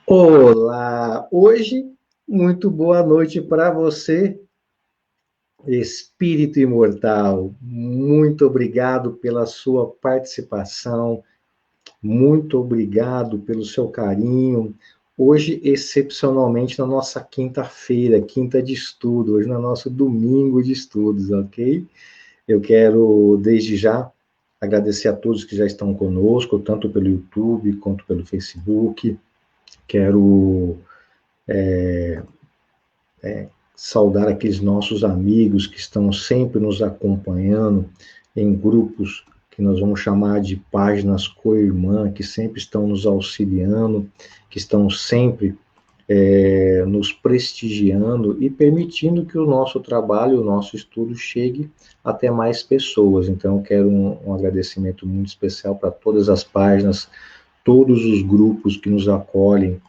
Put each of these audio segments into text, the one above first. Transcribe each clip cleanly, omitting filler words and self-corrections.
Olá! Hoje, muito boa noite para você, espírito imortal. Muito obrigado pela sua participação, muito obrigado pelo seu carinho. Hoje, excepcionalmente, na nossa quinta-feira, quinta de estudo, hoje no nosso domingo de estudos, ok? Eu quero, desde já, agradecer a todos que já estão conosco, tanto pelo YouTube quanto pelo Facebook. Quero saudar aqueles nossos amigos que estão sempre nos acompanhando em grupos que nós vamos chamar de páginas co-irmã, que sempre estão nos auxiliando, que estão sempre nos prestigiando e permitindo que o nosso trabalho, o nosso estudo chegue até mais pessoas. Então, eu quero um agradecimento muito especial para todas as páginas, todos os grupos que nos acolhem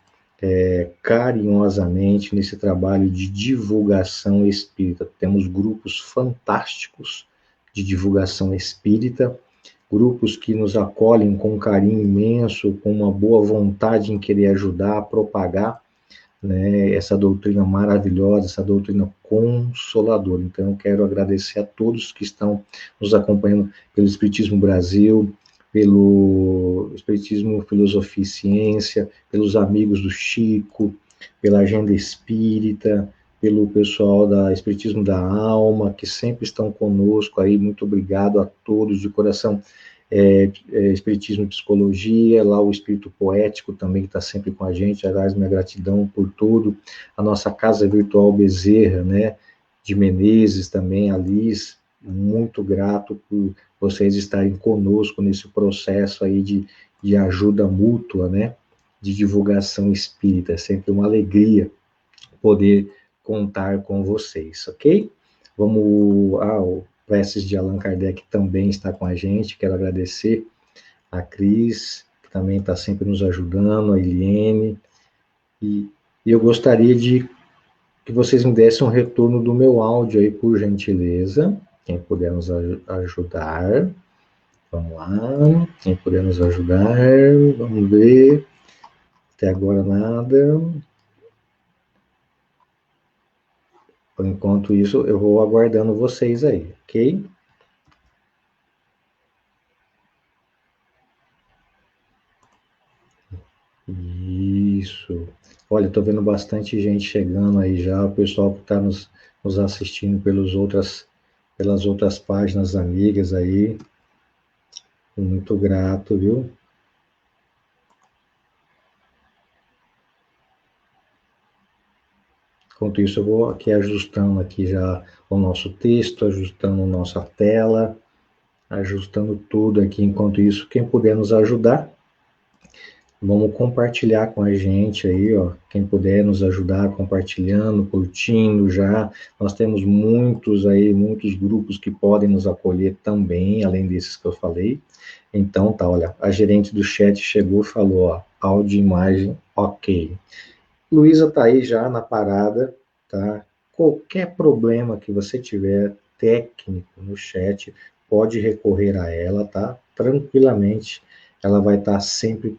carinhosamente nesse trabalho de divulgação espírita. Temos grupos fantásticos de divulgação espírita, grupos que nos acolhem com um carinho imenso, com uma boa vontade em querer ajudar a propagar, né, essa doutrina maravilhosa, essa doutrina consoladora. Então, eu quero agradecer a todos que estão nos acompanhando pelo Espiritismo Brasil, pelo Espiritismo Filosofia e Ciência, pelos amigos do Chico, pela Agenda Espírita, pelo pessoal da Espiritismo da Alma, que sempre estão conosco aí. Muito obrigado a todos de coração. Espiritismo e Psicologia, lá o Espírito Poético também que está sempre com a gente. Aliás, minha gratidão por tudo. A nossa Casa Virtual Bezerra, né, de Menezes também, a Liz, muito grato por vocês estarem conosco nesse processo aí de ajuda mútua, né, de divulgação espírita. É sempre uma alegria poder contar com vocês, ok? Vamos ao Preces de Allan Kardec também está com a gente, quero agradecer a Cris, que também está sempre nos ajudando, a Eliane, e eu gostaria de que vocês me dessem um retorno do meu áudio aí, por gentileza, quem puder nos ajudar. Vamos lá, quem puder nos ajudar, vamos ver, até agora nada. Por enquanto isso, eu vou aguardando vocês aí, ok? Isso. Olha, estou vendo bastante gente chegando aí já, o pessoal que está nos assistindo pelas outras páginas amigas aí. Muito grato, viu? Enquanto isso, eu vou aqui ajustando aqui já o nosso texto, ajustando nossa tela, ajustando tudo aqui. Enquanto isso, quem puder nos ajudar, vamos compartilhar com a gente aí, ó. Quem puder nos ajudar compartilhando, curtindo já. Nós temos muitos aí, muitos grupos que podem nos acolher também, além desses que eu falei. Então, tá, olha, a gerente do chat chegou e falou, ó, áudio e imagem, ok. Luísa tá aí já na parada, tá? Qualquer problema que você tiver técnico no chat, pode recorrer a ela, tá? Tranquilamente, ela vai estar sempre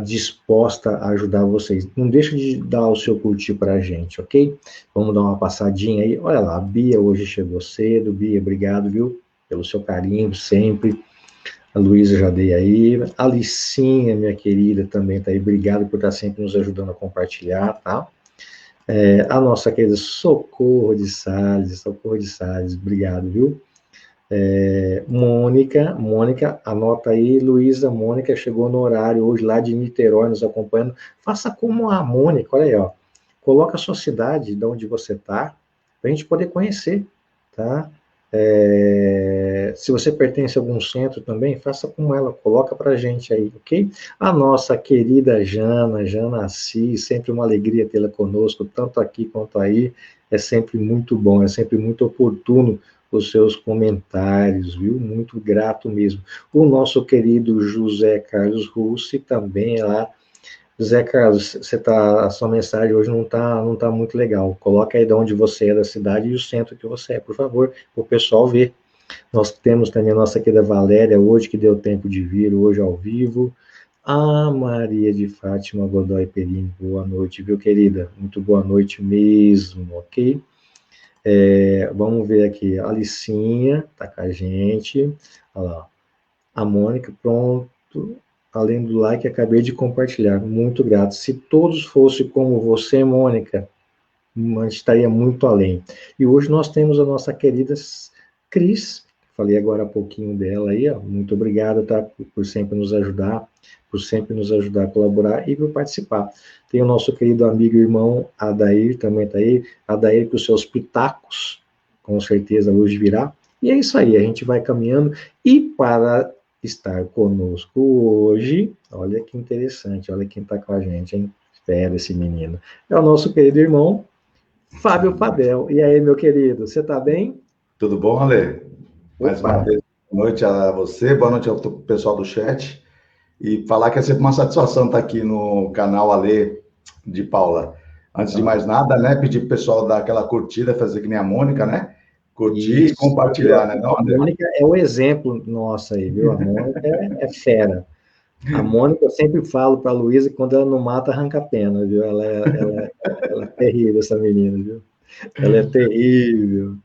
disposta a ajudar vocês. Não deixa de dar o seu curtir para a gente, ok? Vamos dar uma passadinha aí. Olha lá, a Bia hoje chegou cedo. Bia, obrigado, viu? Pelo seu carinho sempre. A Luísa já dei aí. A Alicinha, minha querida, também está aí. Obrigado por estar sempre nos ajudando a compartilhar, tá? A nossa querida Socorro de Salles, obrigado, viu? Mônica, anota aí, Luísa, Mônica chegou no horário hoje lá de Niterói nos acompanhando. Faça como a Mônica, olha aí, ó. Coloca a sua cidade, de onde você está, para a gente poder conhecer, tá? Se você pertence a algum centro também, faça como ela, coloca para a gente aí, ok? A nossa querida Jana Assis, sempre uma alegria tê-la conosco, tanto aqui quanto aí, é sempre muito bom, é sempre muito oportuno os seus comentários, viu? Muito grato mesmo. O nosso querido José Carlos Russi também é lá. José Carlos, a sua mensagem hoje não tá muito legal. Coloca aí de onde você é da cidade e o centro que você é, por favor, para o pessoal ver. Nós temos também a nossa querida Valéria hoje, que deu tempo de vir hoje ao vivo. Ah, Maria de Fátima Godoy Perim, boa noite, viu, querida? Muito boa noite mesmo, ok? Vamos ver aqui, a Alicinha tá com a gente, olha lá, a Mônica, pronto, além do like, acabei de compartilhar, muito grato. Se todos fossem como você, Mônica, a gente estaria muito além. E hoje nós temos a nossa querida Cris, falei agora há pouquinho dela aí, ó. Muito obrigado, tá, por sempre nos ajudar, por sempre nos ajudar a colaborar e por participar. Tem o nosso querido amigo e irmão Adair, também está aí, Adair com os seus pitacos, com certeza hoje virá. E é isso aí, a gente vai caminhando. E para estar conosco hoje, olha que interessante, olha quem está com a gente, hein? Espera esse menino. É o nosso querido irmão Fábio Fabel. E aí, meu querido, você está bem? Tudo bom, Ale? Mais Opa! uma vez, boa noite a você, boa noite ao pessoal do chat. E falar que é sempre uma satisfação estar aqui no canal Ale de Paula. Antes de mais nada, né, pedir para o pessoal dar aquela curtida, fazer que nem a Mônica, né? Curtir e Isso, compartilhar, né, não, a André? Mônica é o exemplo nosso aí, viu? A Mônica é fera. A Mônica, eu sempre falo para a Luísa que quando ela não mata, arranca a pena, viu? Ela é terrível, essa menina, viu? Ela é terrível,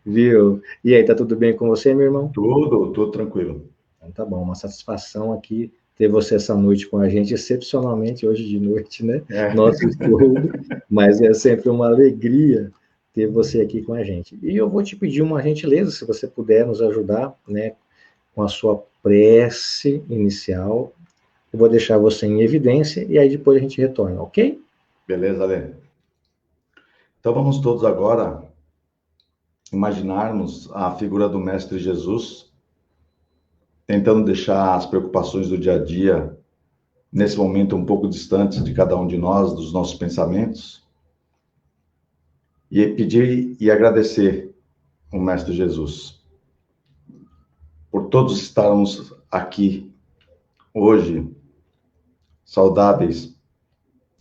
viu? E aí, tá tudo bem com você, meu irmão? Tudo tranquilo. Então, tá bom, uma satisfação aqui ter você essa noite com a gente, excepcionalmente hoje de noite, né? Nosso estudo, mas é sempre uma alegria ter você aqui com a gente. E eu vou te pedir uma gentileza, se você puder nos ajudar, né, com a sua prece inicial. Eu vou deixar você em evidência e aí depois a gente retorna, ok? Beleza, Ale? Então vamos todos agora imaginarmos a figura do Mestre Jesus, tentando deixar as preocupações do dia a dia, nesse momento um pouco distantes de cada um de nós, dos nossos pensamentos, e pedir e agradecer ao Mestre Jesus por todos estarmos aqui hoje, saudáveis,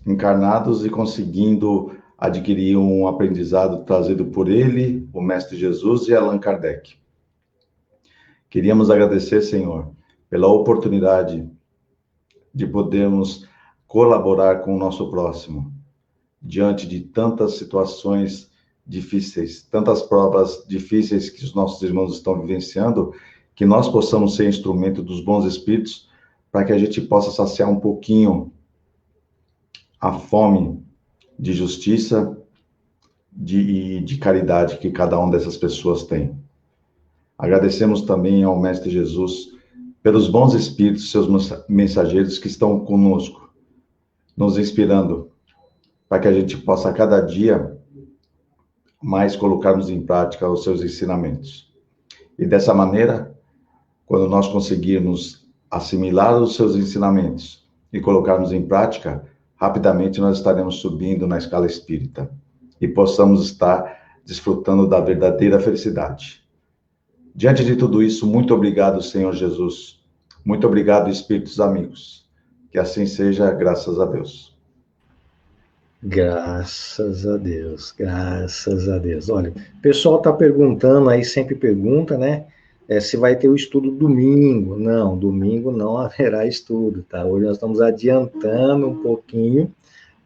encarnados e conseguindo adquirir um aprendizado trazido por ele, o Mestre Jesus e Allan Kardec. Queríamos agradecer, Senhor, pela oportunidade de podermos colaborar com o nosso próximo, diante de tantas situações difíceis, tantas provas difíceis que os nossos irmãos estão vivenciando, que nós possamos ser instrumento dos bons espíritos para que a gente possa saciar um pouquinho a fome de justiça e de caridade que cada uma dessas pessoas tem. Agradecemos também ao Mestre Jesus pelos bons espíritos, seus mensageiros que estão conosco, nos inspirando, para que a gente possa, a cada dia, mais colocarmos em prática os seus ensinamentos. E dessa maneira, quando nós conseguirmos assimilar os seus ensinamentos e colocarmos em prática, rapidamente nós estaremos subindo na escala espírita e possamos estar desfrutando da verdadeira felicidade. Diante de tudo isso, muito obrigado, Senhor Jesus. Muito obrigado, espíritos amigos. Que assim seja, graças a Deus. Graças a Deus, graças a Deus. Olha, o pessoal está perguntando aí, sempre pergunta, né? Se vai ter o estudo domingo. Não, domingo não haverá estudo, tá? Hoje nós estamos adiantando um pouquinho,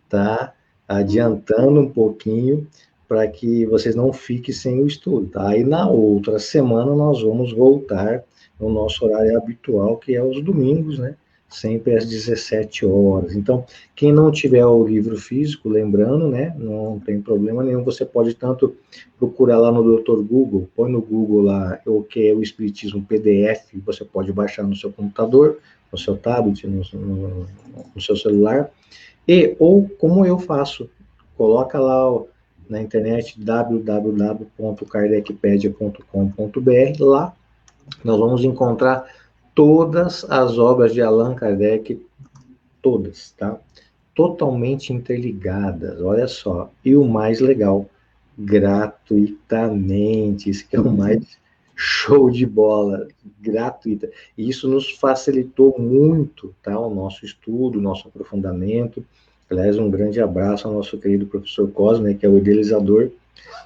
tá? Adiantando um pouquinho para que vocês não fiquem sem o estudo, tá? Aí na outra semana nós vamos voltar no nosso horário habitual, que é os domingos, né? Sempre às 17 horas. Então, quem não tiver o livro físico, lembrando, né? Não tem problema nenhum, você pode tanto procurar lá no Dr. Google, põe no Google lá o que é o Espiritismo PDF, você pode baixar no seu computador, no seu tablet, no seu celular, e, ou como eu faço, coloca lá na internet www.kardecpedia.com.br, lá nós vamos encontrar todas as obras de Allan Kardec, todas, tá? Totalmente interligadas, olha só. E o mais legal, gratuitamente, isso que é o mais show de bola, gratuita. E isso nos facilitou muito, tá? O nosso estudo, o nosso aprofundamento. Aliás, um grande abraço ao nosso querido professor Cosme, né, que é o idealizador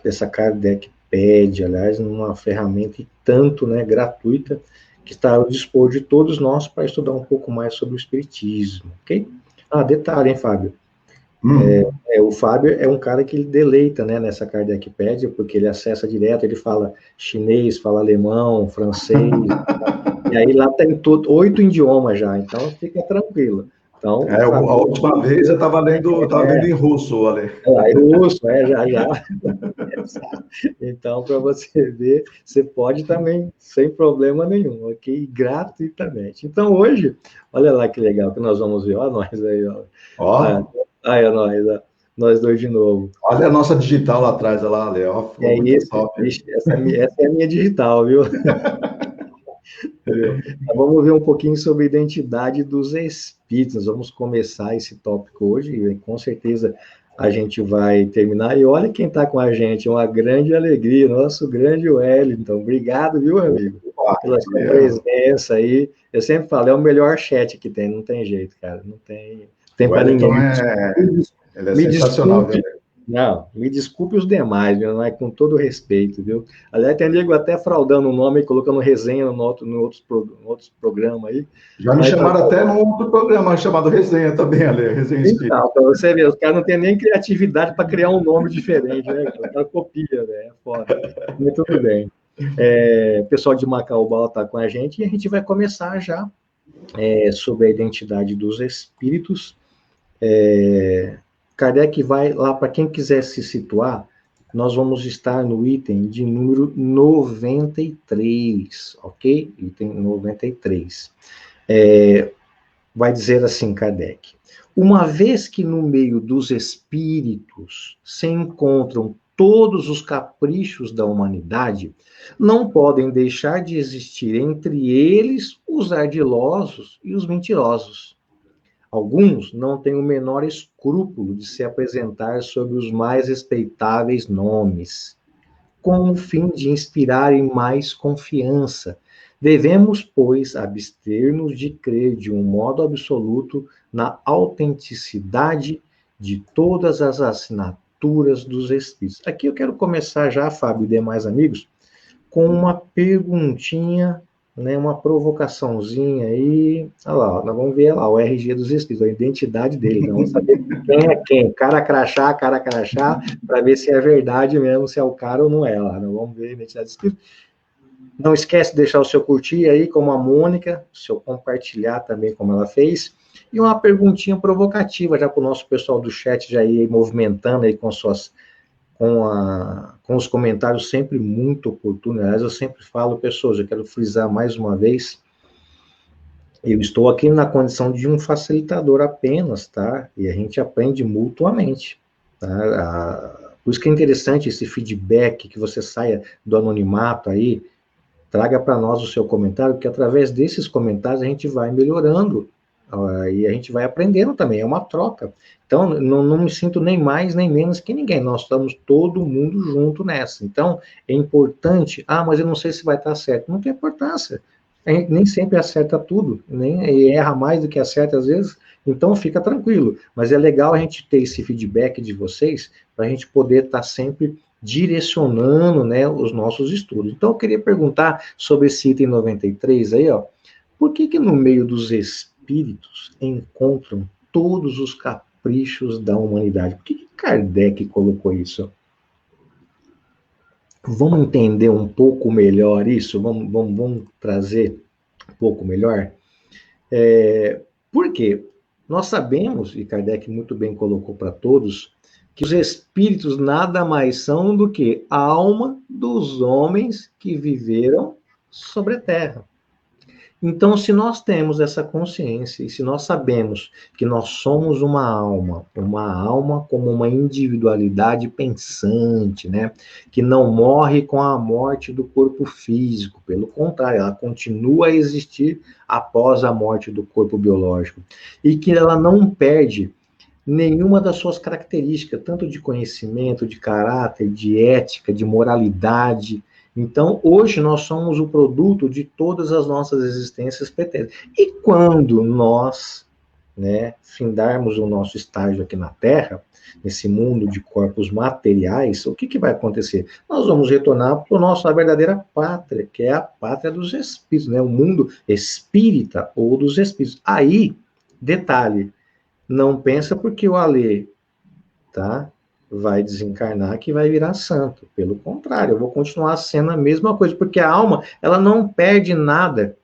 dessa Kardecpedia, aliás, uma ferramenta e tanto, né, gratuita, que está ao dispor de todos nós para estudar um pouco mais sobre o Espiritismo, ok? Ah, detalhe, hein, Fábio? O Fábio é um cara que ele deleita, né, nessa Kardecpédia, porque ele acessa direto, ele fala chinês, fala alemão, francês, e aí lá tem 8 idiomas já, então fica tranquilo. Então, A Fábio, última vez eu estava lendo em russo, Ale. russo, já. Então, para você ver, você pode também, sem problema nenhum, ok? Gratuitamente. Então, hoje, olha lá que legal que nós vamos ver, ó, nós aí, ó. Ó, Aí, nós dois de novo. olha a nossa digital lá atrás, olha lá, Ale, ó, ficou muito top. Essa é a minha digital, viu? Então, vamos ver um pouquinho sobre a identidade dos espíritos. Vamos começar esse tópico hoje, e com certeza a gente vai terminar. E olha quem está com a gente, uma grande alegria, nosso grande Wellington. Obrigado, viu, amigo, pela sua presença aí. Eu sempre falo, é o melhor chat que tem, não tem jeito, cara, não tem para ninguém. Ele é sensacional, viu? Não, me desculpe os demais, viu? Não é com todo respeito, viu? Aliás, tem nego até fraudando o nome e colocando resenha no outros programas aí. Já me chamaram até num outro programa chamado Resenha também, Ale, Resenha Espírita. Então, para você ver, os caras não têm nem criatividade para criar um nome diferente, né? O cara copia, velho, é foda. Mas tudo bem. O pessoal de Macaubal está com a gente e a gente vai começar já sobre a identidade dos espíritos. Kardec vai lá, para quem quiser se situar, nós vamos estar no item de número 93, ok? Item 93. Vai dizer assim, Kardec: uma vez que no meio dos espíritos se encontram todos os caprichos da humanidade, não podem deixar de existir entre eles os ardilosos e os mentirosos. Alguns não têm o menor escrúpulo de se apresentar sob os mais respeitáveis nomes, com o fim de inspirarem mais confiança. Devemos, pois, abster-nos de crer de um modo absoluto na autenticidade de todas as assinaturas dos Espíritos. Aqui eu quero começar já, Fábio e demais amigos, com uma perguntinha, né, uma provocaçãozinha aí. Olha lá, nós vamos ver lá o RG dos Espíritos, a identidade dele. Nós vamos saber quem é quem, cara crachá, para ver se é verdade mesmo, se é o cara ou não é lá. Nós vamos ver a identidade dos Espíritos. Não esquece de deixar o seu curtir aí, como a Mônica, o seu compartilhar também, como ela fez. E uma perguntinha provocativa, já para o nosso pessoal do chat já ir movimentando aí com os comentários sempre muito oportunos. Aliás, eu sempre falo, pessoas, eu quero frisar mais uma vez, eu estou aqui na condição de um facilitador apenas, tá? E a gente aprende mutuamente, tá? Por isso que é interessante esse feedback, que você saia do anonimato aí, traga para nós o seu comentário, porque através desses comentários a gente vai melhorando, e a gente vai aprendendo também, é uma troca. Então, não me sinto nem mais nem menos que ninguém, nós estamos todo mundo junto nessa. Então, é importante, mas eu não sei se vai estar certo. Não tem importância, a gente nem sempre acerta tudo, nem erra mais do que acerta às vezes, então fica tranquilo. Mas é legal a gente ter esse feedback de vocês, para a gente poder estar sempre direcionando, né, os nossos estudos. Então, eu queria perguntar sobre esse item 93 aí, ó, por que no meio dos espíritos encontram todos os caprichos da humanidade? Por que Kardec colocou isso? Vamos entender um pouco melhor isso? Vamos trazer um pouco melhor? Por quê? Nós sabemos, e Kardec muito bem colocou para todos, que os espíritos nada mais são do que a alma dos homens que viveram sobre a Terra. Então, se nós temos essa consciência, e se nós sabemos que nós somos uma alma como uma individualidade pensante, né, que não morre com a morte do corpo físico, pelo contrário, ela continua a existir após a morte do corpo biológico, e que ela não perde nenhuma das suas características, tanto de conhecimento, de caráter, de ética, de moralidade. Então, hoje nós somos o produto de todas as nossas existências pretéritas. E quando nós né, findarmos o nosso estágio aqui na Terra, nesse mundo de corpos materiais, o que, que vai acontecer? Nós vamos retornar para a nossa verdadeira pátria, que é a pátria dos espíritos, né, o mundo espírita ou dos espíritos. Aí, detalhe, não pensa porque o Alê, tá, vai desencarnar que vai virar santo. Pelo contrário, eu vou continuar sendo a mesma coisa, porque a alma, ela não perde nada,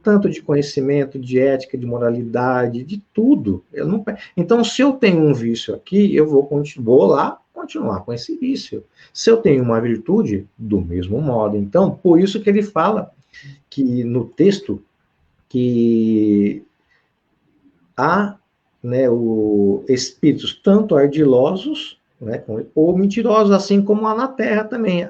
tanto de conhecimento, de ética, de moralidade, de tudo. Então, se eu tenho um vício aqui, eu vou lá continuar com esse vício. Se eu tenho uma virtude, do mesmo modo. Então, por isso que ele fala que no texto que há, né, espíritos tanto ardilosos, né, ou mentirosos, assim como há na Terra também.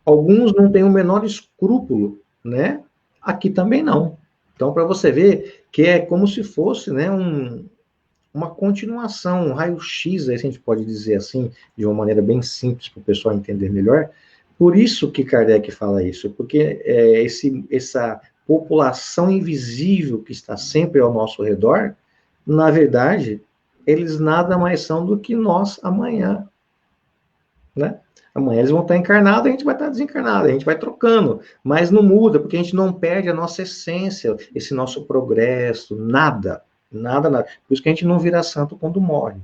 Alguns não têm o menor escrúpulo, né? Aqui também não. Então, para você ver que é como se fosse, né, uma continuação, um raio-x, aí a gente pode dizer assim, de uma maneira bem simples para o pessoal entender melhor. Por isso que Kardec fala isso, porque essa população invisível que está sempre ao nosso redor, na verdade, eles nada mais são do que nós amanhã, né? Amanhã eles vão estar encarnados, a gente vai estar desencarnado, a gente vai trocando, mas não muda, porque a gente não perde a nossa essência, esse nosso progresso, nada, nada, nada. Por isso que a gente não vira santo quando morre,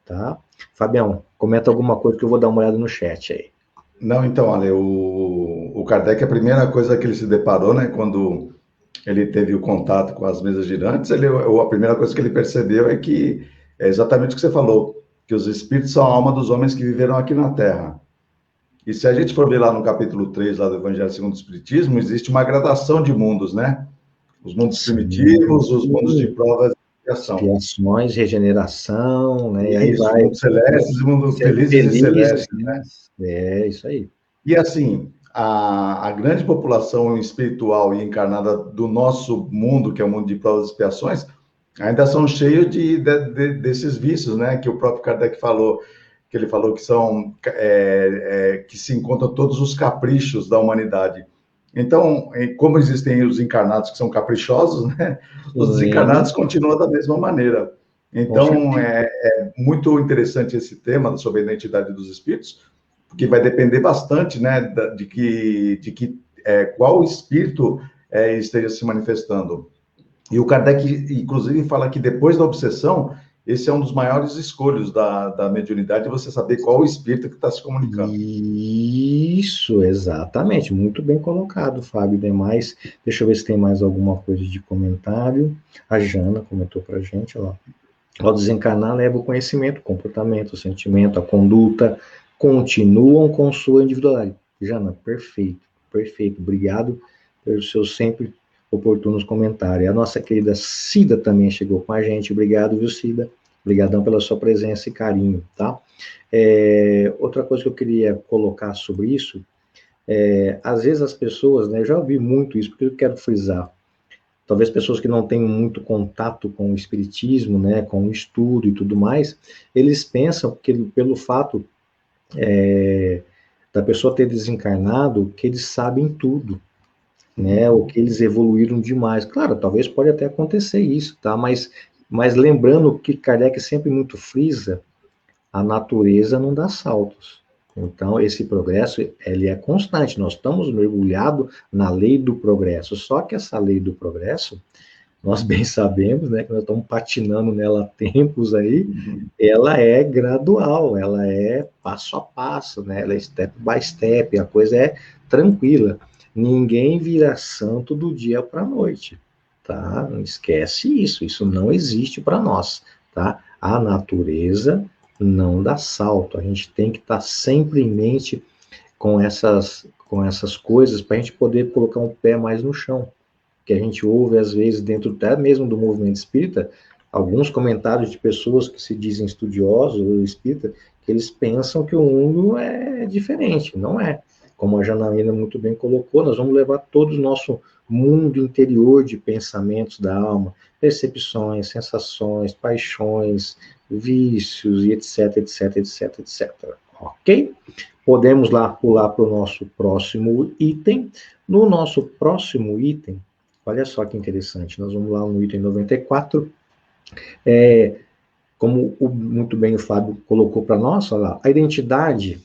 tá? Fabião, comenta alguma coisa que eu vou dar uma olhada no chat aí. Não, então, Ale, o Kardec, a primeira coisa que ele se deparou, né, quando ele teve o contato com as mesas girantes, a primeira coisa que ele percebeu é que é exatamente o que você falou, que os espíritos são a alma dos homens que viveram aqui na Terra. E se a gente for ver lá no capítulo 3 lá do Evangelho segundo o Espiritismo, existe uma gradação de mundos, né? Os mundos primitivos, os mundos de provas e expiação. Expiações, regeneração, né? E aí Isso, vai. mundos celestes e mundos felizes e celestes, né? É, isso aí. E assim, a grande população espiritual e encarnada do nosso mundo, que é o mundo de provas e expiações, ainda são cheios desses vícios, né? Que o próprio Kardec falou, que ele falou que são que se encontram todos os caprichos da humanidade. Então, como existem os encarnados que são caprichosos, né? Os desencarnados continuam da mesma maneira. Então, é muito interessante esse tema sobre a identidade dos espíritos, porque vai depender bastante, né, qual espírito esteja se manifestando. E o Kardec, inclusive, fala que depois da obsessão, esse é um dos maiores escolhos da mediunidade, você saber qual o espírito que está se comunicando. Isso, exatamente. Muito bem colocado, Fábio. Demais. Deixa eu ver se tem mais alguma coisa de comentário. A Jana comentou para a gente, ó. Ao desencarnar, leva o conhecimento, o comportamento, o sentimento, a conduta, continuam com sua individualidade. Jana, perfeito, perfeito. Obrigado pelos seus sempre oportunos comentários. A nossa querida Cida também chegou com a gente. Obrigado, viu, Cida? Obrigadão pela sua presença e carinho, tá? Outra coisa que eu queria colocar sobre isso, às vezes as pessoas, né, eu já ouvi muito isso, porque eu quero frisar, talvez pessoas que não tenham muito contato com o espiritismo, né, com o estudo e tudo mais, eles pensam que pelo fato da pessoa ter desencarnado, que eles sabem tudo, né, ou que eles evoluíram demais. Claro, talvez pode até acontecer isso, tá? Mas lembrando que Kardec sempre muito frisa, a natureza não dá saltos. Então, esse progresso, ele é constante. Nós estamos mergulhados na lei do progresso. Só que essa lei do progresso, nós bem sabemos, né, que nós estamos patinando nela há tempos aí, ela é gradual, ela é passo a passo, né, ela é step by step, a coisa é tranquila. Ninguém vira santo do dia para a noite, tá? Não esquece isso, isso não existe para nós, tá? A natureza não dá salto, a gente tem que estar sempre em mente com essas coisas para a gente poder colocar um pé mais no chão, que a gente ouve às vezes dentro até mesmo do movimento espírita, alguns comentários de pessoas que se dizem estudiosos ou espírita, que eles pensam que o mundo é diferente, não é. Como a Janaína muito bem colocou, nós vamos levar todo o nosso mundo interior de pensamentos da alma, percepções, sensações, paixões, vícios e etc, etc, etc, etc. Ok? Podemos lá pular para o nosso próximo item. No nosso próximo item, olha só que interessante, nós vamos lá no item 94, Como muito bem o Fábio colocou para nós, olha lá, a identidade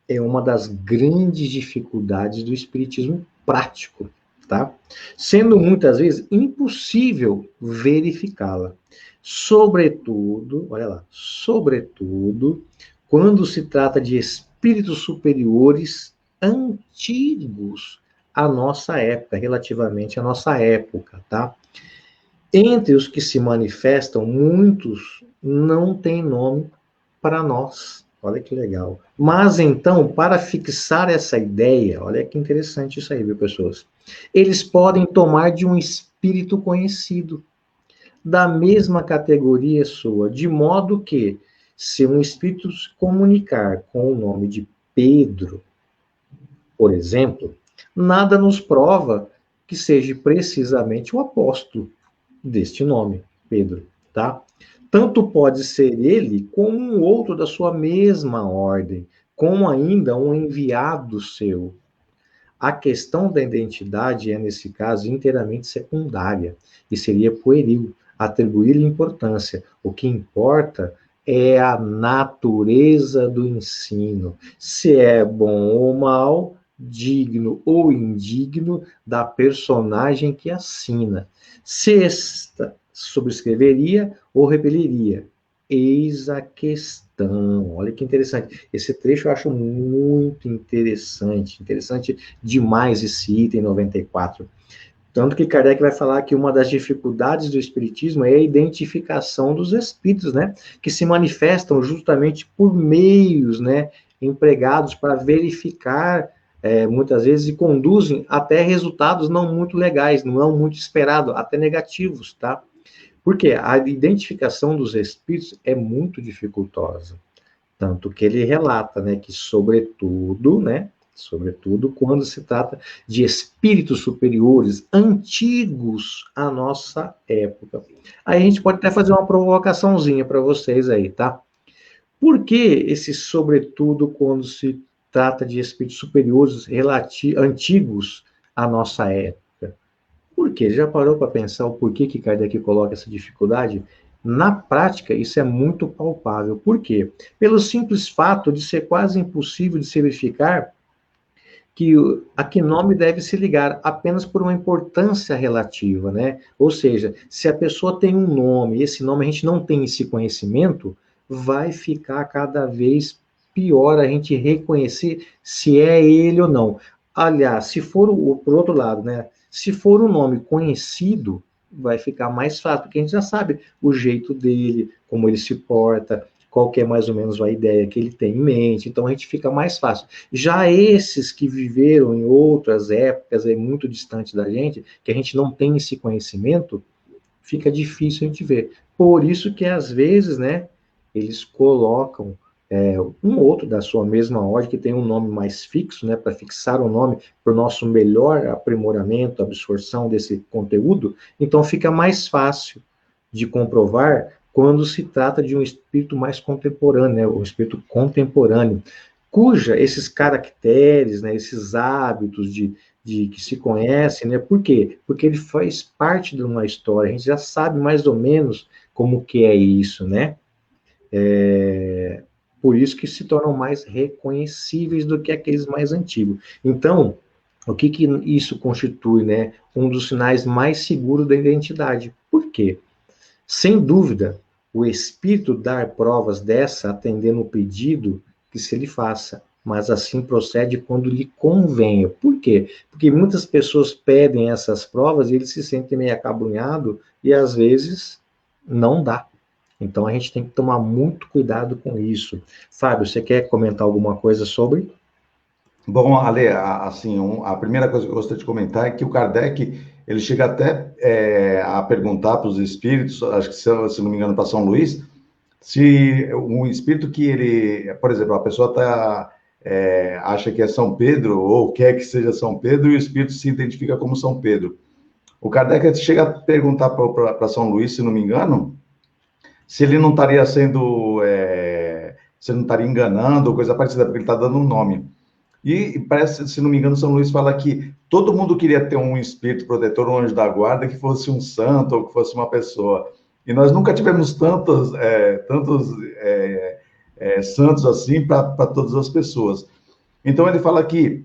é uma das grandes dificuldades do espiritismo prático, tá? Sendo muitas vezes impossível verificá-la. Sobretudo, olha lá, sobretudo quando se trata de espíritos superiores antigos à nossa época, relativamente à nossa época, tá? Entre os que se manifestam, muitos não têm nome para nós. Olha que legal. Mas então, para fixar essa ideia, olha que interessante isso aí, viu, pessoas? Eles podem tomar de um espírito conhecido, da mesma categoria sua, de modo que, se um espírito se comunicar com o nome de Pedro, por exemplo, nada nos prova que seja precisamente o apóstolo deste nome, Pedro, tá? Tanto pode ser ele como um outro da sua mesma ordem, como ainda um enviado seu. A questão da identidade é, nesse caso, inteiramente secundária e seria pueril atribuir-lhe importância. O que importa é a natureza do ensino, se é bom ou mal, digno ou indigno da personagem que assina. Se esta subscreveria ou repeliria. Eis a questão. Olha que interessante. Esse trecho eu acho muito interessante. Interessante demais esse item 94. Tanto que Kardec vai falar que uma das dificuldades do espiritismo é a identificação dos espíritos, né? Que se manifestam justamente por meios, né? Empregados para verificar, muitas vezes, e conduzem até resultados não muito legais, não muito esperados, até negativos, tá? Porque a identificação dos espíritos é muito dificultosa. Tanto que ele relata, né, que sobretudo quando se trata de espíritos superiores, antigos à nossa época. Aí a gente pode até fazer uma provocaçãozinha para vocês aí, tá? Por que esse sobretudo quando se trata de espíritos superiores antigos à nossa época? Por quê? Já parou para pensar o porquê que Kardec coloca essa dificuldade? Na prática, isso é muito palpável. Por quê? Pelo simples fato de ser quase impossível de se verificar que a que nome deve se ligar apenas por uma importância relativa, né? Ou seja, se a pessoa tem um nome e esse nome a gente não tem esse conhecimento, vai ficar cada vez pior a gente reconhecer se é ele ou não. Aliás, se for por outro lado, né? Se for um nome conhecido, vai ficar mais fácil, porque a gente já sabe o jeito dele, como ele se porta, qual que é mais ou menos a ideia que ele tem em mente, então a gente fica mais fácil. Já esses que viveram em outras épocas, muito distantes da gente, que a gente não tem esse conhecimento, fica difícil a gente ver. Por isso que, às vezes, né, eles colocam um outro da sua mesma ordem, que tem um nome mais fixo, né, para fixar o nome para o nosso melhor aprimoramento, absorção desse conteúdo, então fica mais fácil de comprovar quando se trata de um espírito mais contemporâneo, né, um espírito contemporâneo, cuja esses caracteres, né, esses hábitos de que se conhecem, né? Por quê? Porque ele faz parte de uma história, a gente já sabe mais ou menos como que é isso, né? Por isso que se tornam mais reconhecíveis do que aqueles mais antigos. Então, o que que isso constitui, né? Um dos sinais mais seguros da identidade. Por quê? Sem dúvida, o espírito dar provas dessa, atendendo o pedido que se lhe faça, mas assim procede quando lhe convenha. Por quê? Porque muitas pessoas pedem essas provas e eles se sentem meio acabrunhados e às vezes não dá. Então a gente tem que tomar muito cuidado com isso. Fábio, você quer comentar alguma coisa sobre? Bom, Ale, assim, a primeira coisa que eu gostaria de comentar é que o Kardec, ele chega até a perguntar para os espíritos, acho que se não me engano, para São Luís, se um espírito que ele, por exemplo, a pessoa acha que é São Pedro, ou quer que seja São Pedro, e o espírito se identifica como São Pedro. O Kardec chega a perguntar para São Luís, se não me engano, se ele não estaria se ele não estaria enganando, ou coisa parecida, porque ele está dando um nome. E parece, se não me engano, São Luís fala que todo mundo queria ter um espírito protetor, um anjo da guarda, que fosse um santo ou que fosse uma pessoa. E nós nunca tivemos tantos santos assim para todas as pessoas. Então, ele fala que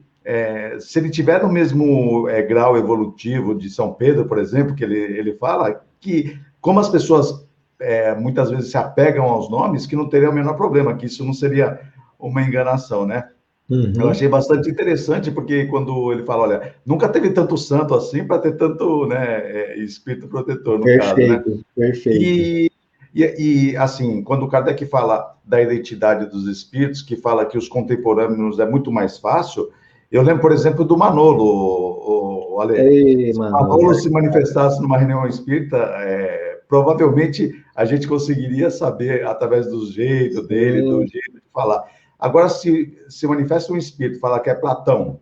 se ele tiver no mesmo grau evolutivo de São Pedro, por exemplo, que ele fala que, como as pessoas muitas vezes se apegam aos nomes, que não teria o menor problema, que isso não seria uma enganação, né? Eu Uhum. achei bastante interessante, porque quando ele fala, olha, nunca teve tanto santo assim para ter tanto, né, espírito protetor, no caso, né? Perfeito, perfeito. E, assim, quando o Kardec fala da identidade dos espíritos, que fala que os contemporâneos é muito mais fácil, eu lembro, por exemplo, do Manolo, o Ale. Ei, Se o Manolo. Manolo se manifestasse numa reunião espírita, provavelmente a gente conseguiria saber, através do jeito dele, do Sim, jeito de falar. Agora, se manifesta um espírito, fala que é Platão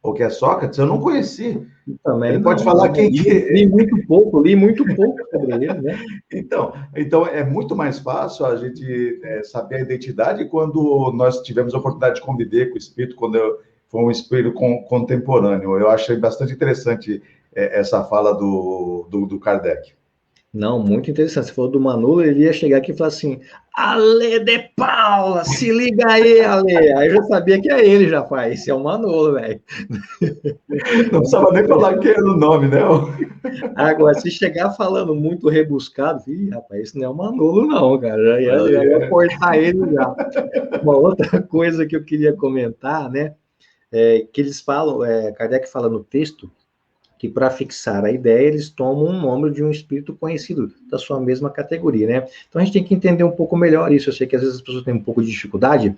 ou que é Sócrates, eu não conheci. também Ele pode não, falar né? quem que. Li muito pouco sobre ele, né? Então é muito mais fácil a gente saber a identidade quando nós tivemos a oportunidade de conviver com o espírito, quando foi um espírito contemporâneo. Eu achei bastante interessante essa fala do Kardec. Não, muito interessante. Você falou do Manolo, ele ia chegar aqui e falar assim: Ale de Paula, se liga aí, Ale. Aí eu já sabia que é ele, já faz. Esse é o Manolo, velho. Não precisava nem falar que era o nome, né? Agora, se chegar falando muito rebuscado, ih, rapaz, esse não é o Manolo, não, cara. Já ia cortar ele já. Uma outra coisa que eu queria comentar, né? Que eles falam, Kardec fala no texto, que para fixar a ideia, eles tomam um nome de um espírito conhecido da sua mesma categoria, né? Então a gente tem que entender um pouco melhor isso. Eu sei que às vezes as pessoas têm um pouco de dificuldade,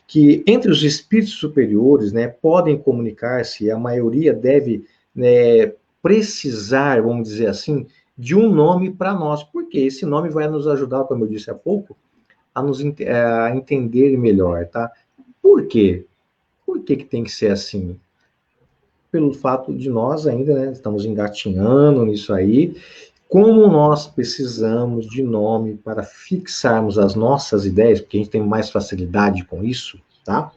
que entre os espíritos superiores, né, podem comunicar-se, a maioria deve, né, precisar, vamos dizer assim, de um nome para nós, porque esse nome vai nos ajudar, como eu disse há pouco, a entender melhor, tá? Por quê? Por que que tem que ser assim? Pelo fato de nós ainda, né, estamos engatinhando nisso aí, como nós precisamos de nome para fixarmos as nossas ideias, porque a gente tem mais facilidade com isso, tá?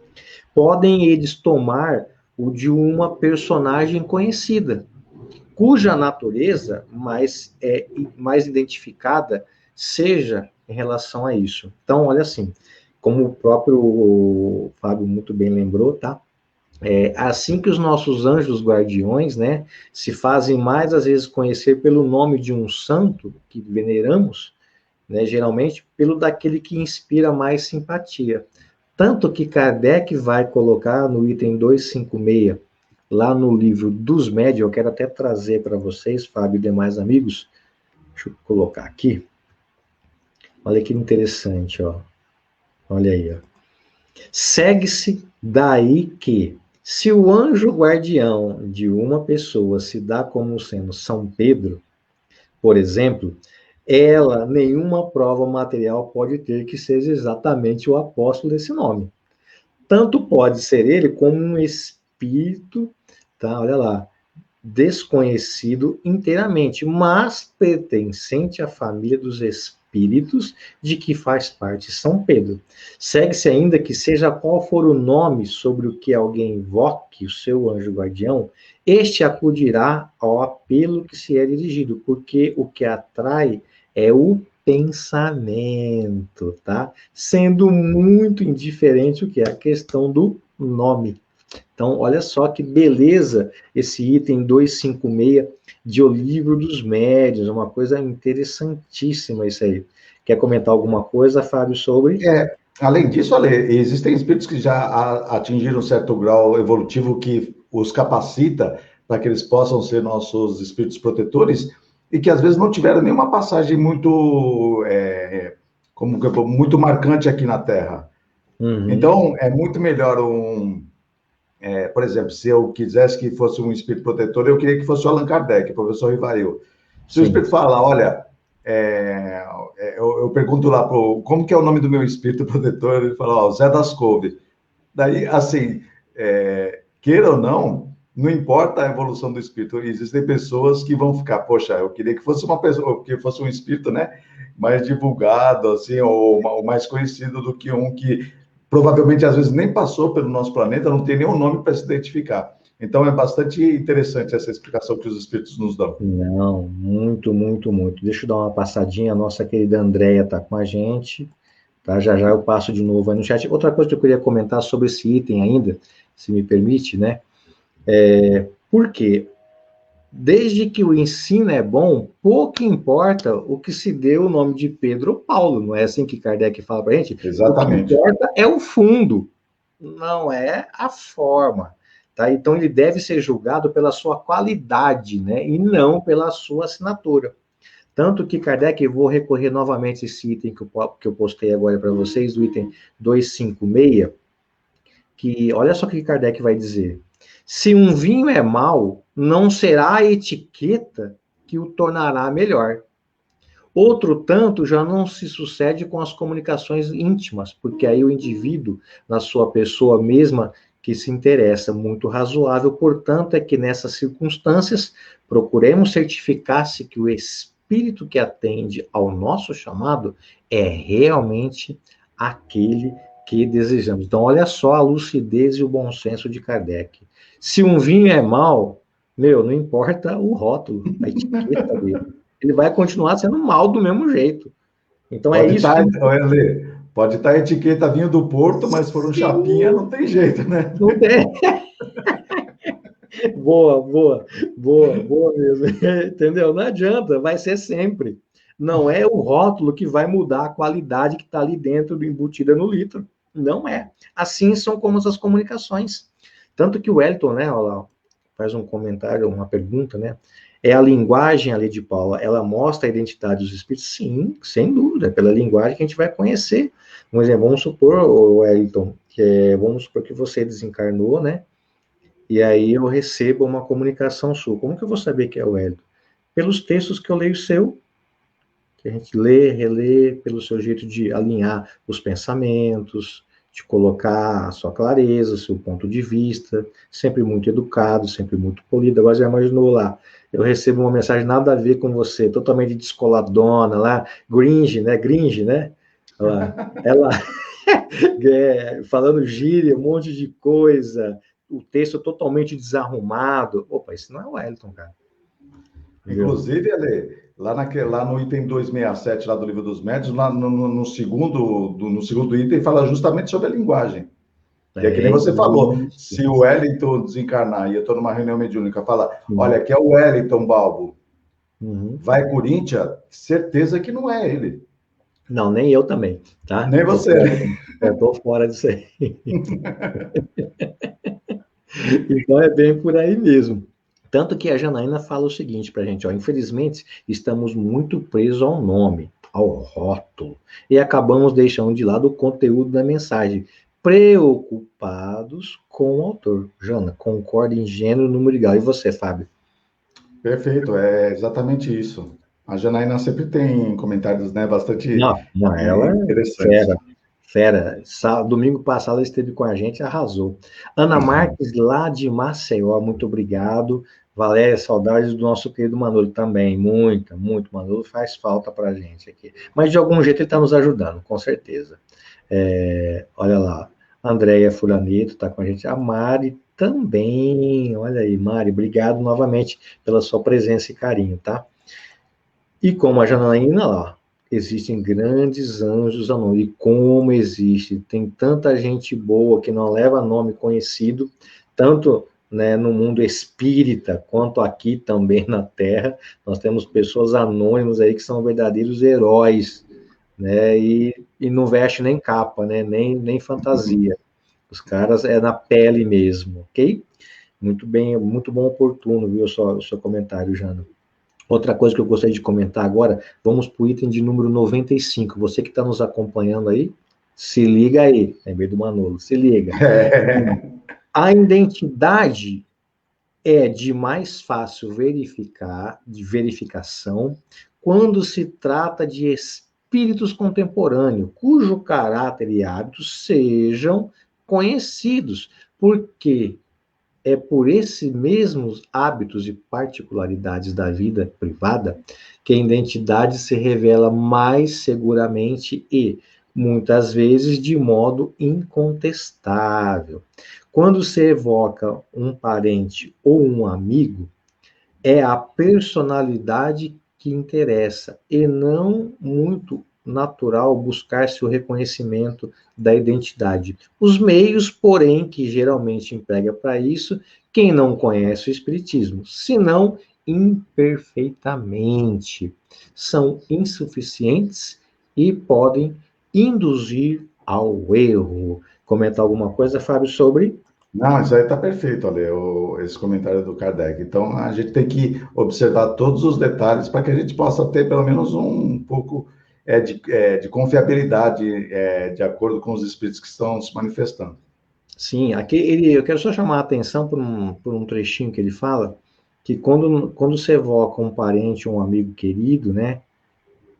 Podem eles tomar o de uma personagem conhecida, cuja natureza mais identificada seja em relação a isso. Então, olha assim, como o próprio Fábio muito bem lembrou, tá? Assim que os nossos anjos guardiões, né, se fazem mais às vezes conhecer pelo nome de um santo que veneramos, né, geralmente pelo daquele que inspira mais simpatia. Tanto que Kardec vai colocar no item 256, lá no livro dos médios, eu quero até trazer para vocês, Fábio e demais amigos, deixa eu colocar aqui, olha que interessante, ó. Olha aí, ó. Segue-se daí que, se o anjo guardião de uma pessoa se dá como sendo São Pedro, por exemplo, ela, nenhuma prova material pode ter que seja exatamente o apóstolo desse nome. Tanto pode ser ele como um espírito, tá? Olha lá, desconhecido inteiramente, mas pertencente à família dos espíritos de que faz parte São Pedro. Segue-se ainda que, seja qual for o nome sobre o que alguém invoque o seu anjo guardião, este acudirá ao apelo que se é dirigido, porque o que atrai é o pensamento, tá? Sendo muito indiferente o que é a questão do nome. Então, olha só que beleza esse item 256 de O Livro dos Médiuns, uma coisa interessantíssima isso aí. Quer comentar alguma coisa, Fábio, sobre? Além disso, Ale, existem espíritos que já atingiram um certo grau evolutivo que os capacita para que eles possam ser nossos espíritos protetores e que às vezes não tiveram nenhuma passagem muito, muito marcante aqui na Terra. Uhum, Então, é muito melhor por exemplo, se eu quisesse que fosse um espírito protetor, eu queria que fosse o Allan Kardec, o professor Rivail. Se o sim. espírito fala, olha, eu pergunto lá, como que é o nome do meu espírito protetor? Ele fala, ó, Zé das Couve. Daí, assim, queira ou não, não importa a evolução do espírito, existem pessoas que vão ficar, poxa, eu queria que fosse uma pessoa, que fosse um espírito, né, mais divulgado, assim, ou mais conhecido do que um que provavelmente às vezes nem passou pelo nosso planeta, não tem nenhum nome para se identificar. Então, é bastante interessante essa explicação que os espíritos nos dão. Não, muito, muito, muito. Deixa eu dar uma passadinha. A nossa querida Andréia está com a gente. Tá? Já já eu passo de novo aí no chat. Outra coisa que eu queria comentar sobre esse item ainda, se me permite, né? Por quê? Desde que o ensino é bom, pouco importa o que se deu o nome de Pedro ou Paulo, não é assim que Kardec fala para a gente? O que Exatamente. importa é o fundo, não é a forma. Tá? Então, ele deve ser julgado pela sua qualidade, né? E não pela sua assinatura. Tanto que Kardec, eu vou recorrer novamente a esse item que eu postei agora para vocês, do item 256, que olha só o que Kardec vai dizer. Se um vinho é mau, não será a etiqueta que o tornará melhor. Outro tanto já não se sucede com as comunicações íntimas, porque aí o indivíduo, na sua pessoa mesma, que se interessa, muito razoável, portanto, é que nessas circunstâncias procuremos certificar-se que o espírito que atende ao nosso chamado é realmente aquele que desejamos. Então, olha só a lucidez e o bom senso de Kardec. Se um vinho é mau, não importa o rótulo, a etiqueta dele, ele vai continuar sendo mal do mesmo jeito. Então é Pode isso estar, que... pode estar a etiqueta vinho do Porto, mas se for um chapinha, não tem jeito, né? Não tem. Boa, boa, boa, boa mesmo. Entendeu? Não adianta, vai ser sempre. Não é o rótulo que vai mudar a qualidade que está ali dentro, embutida no litro. Não é. Assim são como as comunicações. Tanto que o Wellington, né, olha lá, faz um comentário, uma pergunta, né? É a linguagem, ali de Paula, ela mostra a identidade dos espíritos? Sim, sem dúvida, é pela linguagem que a gente vai conhecer. Por exemplo, vamos supor, Wellington, vamos supor que você desencarnou, né? E aí eu recebo uma comunicação sua. Como que eu vou saber que é o Wellington? Pelos textos que eu leio seu, que a gente lê, relê, pelo seu jeito de alinhar os pensamentos, de colocar a sua clareza, o seu ponto de vista, sempre muito educado, sempre muito polido. Agora já imaginou lá, eu recebo uma mensagem nada a ver com você, totalmente descoladona lá, Gringe, né? Ela falando gíria, um monte de coisa, o texto totalmente desarrumado. Opa, isso não é o Wellington, cara. Entendeu? Inclusive, Ale, lá no item 267, lá do Livro dos Médiuns, lá no segundo item, fala justamente sobre a linguagem. E é que nem você falou, se o Wellington desencarnar e eu estou numa reunião mediúnica, fala, olha, aqui é o Wellington Balbo, vai Corinthians, certeza que não é ele. Não, nem eu também, tá? Nem você. Eu tô fora disso aí. Então é bem por aí mesmo. Tanto que a Janaína fala o seguinte pra gente, ó, infelizmente estamos muito presos ao nome, ao rótulo, e acabamos deixando de lado o conteúdo da mensagem, preocupados com o autor. Jana, concorda em gênero, número e grau. E você, Fábio? Perfeito, é exatamente isso. A Janaína sempre tem comentários, né, bastante Não, ela é interessantes. fera, fera. Domingo passado ela esteve com a gente, arrasou. Ana Marques, lá de Maceió, muito obrigado. Valéria, saudades do nosso querido Manolo também, muita, muito. Manolo faz falta para a gente aqui. Mas de algum jeito ele está nos ajudando, com certeza. Olha lá, Andréia Furanito está com a gente. A Mari também, olha aí, Mari, obrigado novamente pela sua presença e carinho, tá? E como a Janaína lá, existem grandes anjos anônimos. E como existe, tem tanta gente boa que não leva nome conhecido, tanto, né, no mundo espírita, quanto aqui também na Terra. Nós temos pessoas anônimas aí que são verdadeiros heróis, né, e não veste nem capa, né, nem fantasia. Os caras é na pele mesmo, ok? Muito bem, muito bom, oportuno, viu, o seu comentário, Jana. Outra coisa que eu gostaria de comentar agora, vamos para o item de número 95. Você que está nos acompanhando aí, se liga aí. Lembrei do Manolo, se liga. A identidade é de mais fácil de verificação, quando se trata de espíritos contemporâneos, cujo caráter e hábitos sejam conhecidos. Porque é por esses mesmos hábitos e particularidades da vida privada que a identidade se revela mais seguramente e, muitas vezes, de modo incontestável. Quando você evoca um parente ou um amigo, é a personalidade que interessa, e não muito natural buscar-se o reconhecimento da identidade. Os meios, porém, que geralmente emprega para isso, quem não conhece o Espiritismo, senão imperfeitamente, são insuficientes e podem induzir ao erro. Comentar alguma coisa, Fábio, sobre? Não, isso aí está perfeito, Ale, esse comentário do Kardec. Então, a gente tem que observar todos os detalhes para que a gente possa ter pelo menos um pouco de confiabilidade de acordo com os espíritos que estão se manifestando. Sim, aqui eu quero só chamar a atenção por um trechinho que ele fala, que quando você evoca um parente, um amigo querido, né,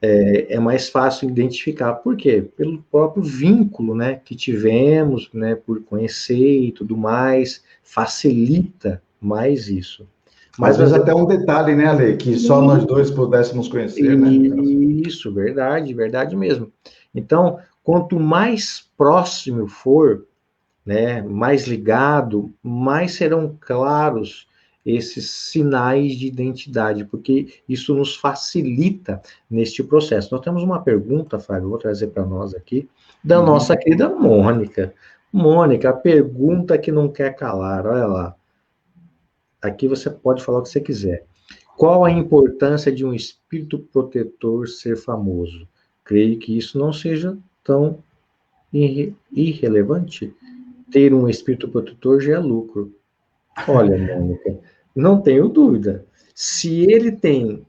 é mais fácil identificar. Por quê? Pelo próprio vínculo, né, que tivemos, né, por conhecer e tudo mais, facilita mais isso. Às Mas às vezes até um detalhe, né, Ale, que só nós vezes, dois pudéssemos conhecer, né, no caso. isso, verdade, verdade mesmo. Então, quanto mais próximo for, né, mais ligado, mais serão claros esses sinais de identidade, porque isso nos facilita neste processo. Nós temos uma pergunta, Fábio, vou trazer para nós aqui, da nossa Uhum. querida Mônica. Mônica, a pergunta que não quer calar, olha lá. Aqui você pode falar o que você quiser. Qual a importância de um espírito protetor ser famoso? Creio que isso não seja tão irrelevante. Ter um espírito protetor já é lucro. Olha, Mônica, não tenho dúvida. Se ele tem,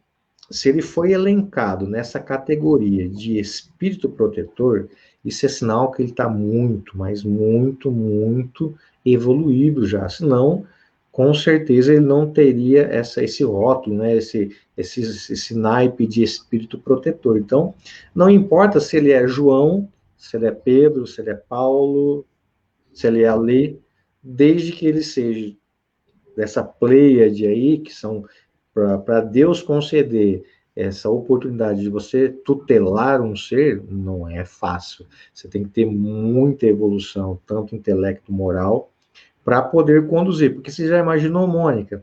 se ele foi elencado nessa categoria de espírito protetor, isso é sinal que ele está muito, mas muito, muito evoluído já. Senão, com certeza, ele não teria esse rótulo, né? Esse naipe de espírito protetor. Então, não importa se ele é João, se ele é Pedro, se ele é Paulo, se ele é Alê, desde que ele seja dessa pleiade aí, que são para Deus conceder essa oportunidade de você tutelar um ser, não é fácil. Você tem que ter muita evolução, tanto intelecto, moral, para poder conduzir. Porque você já imaginou, Mônica,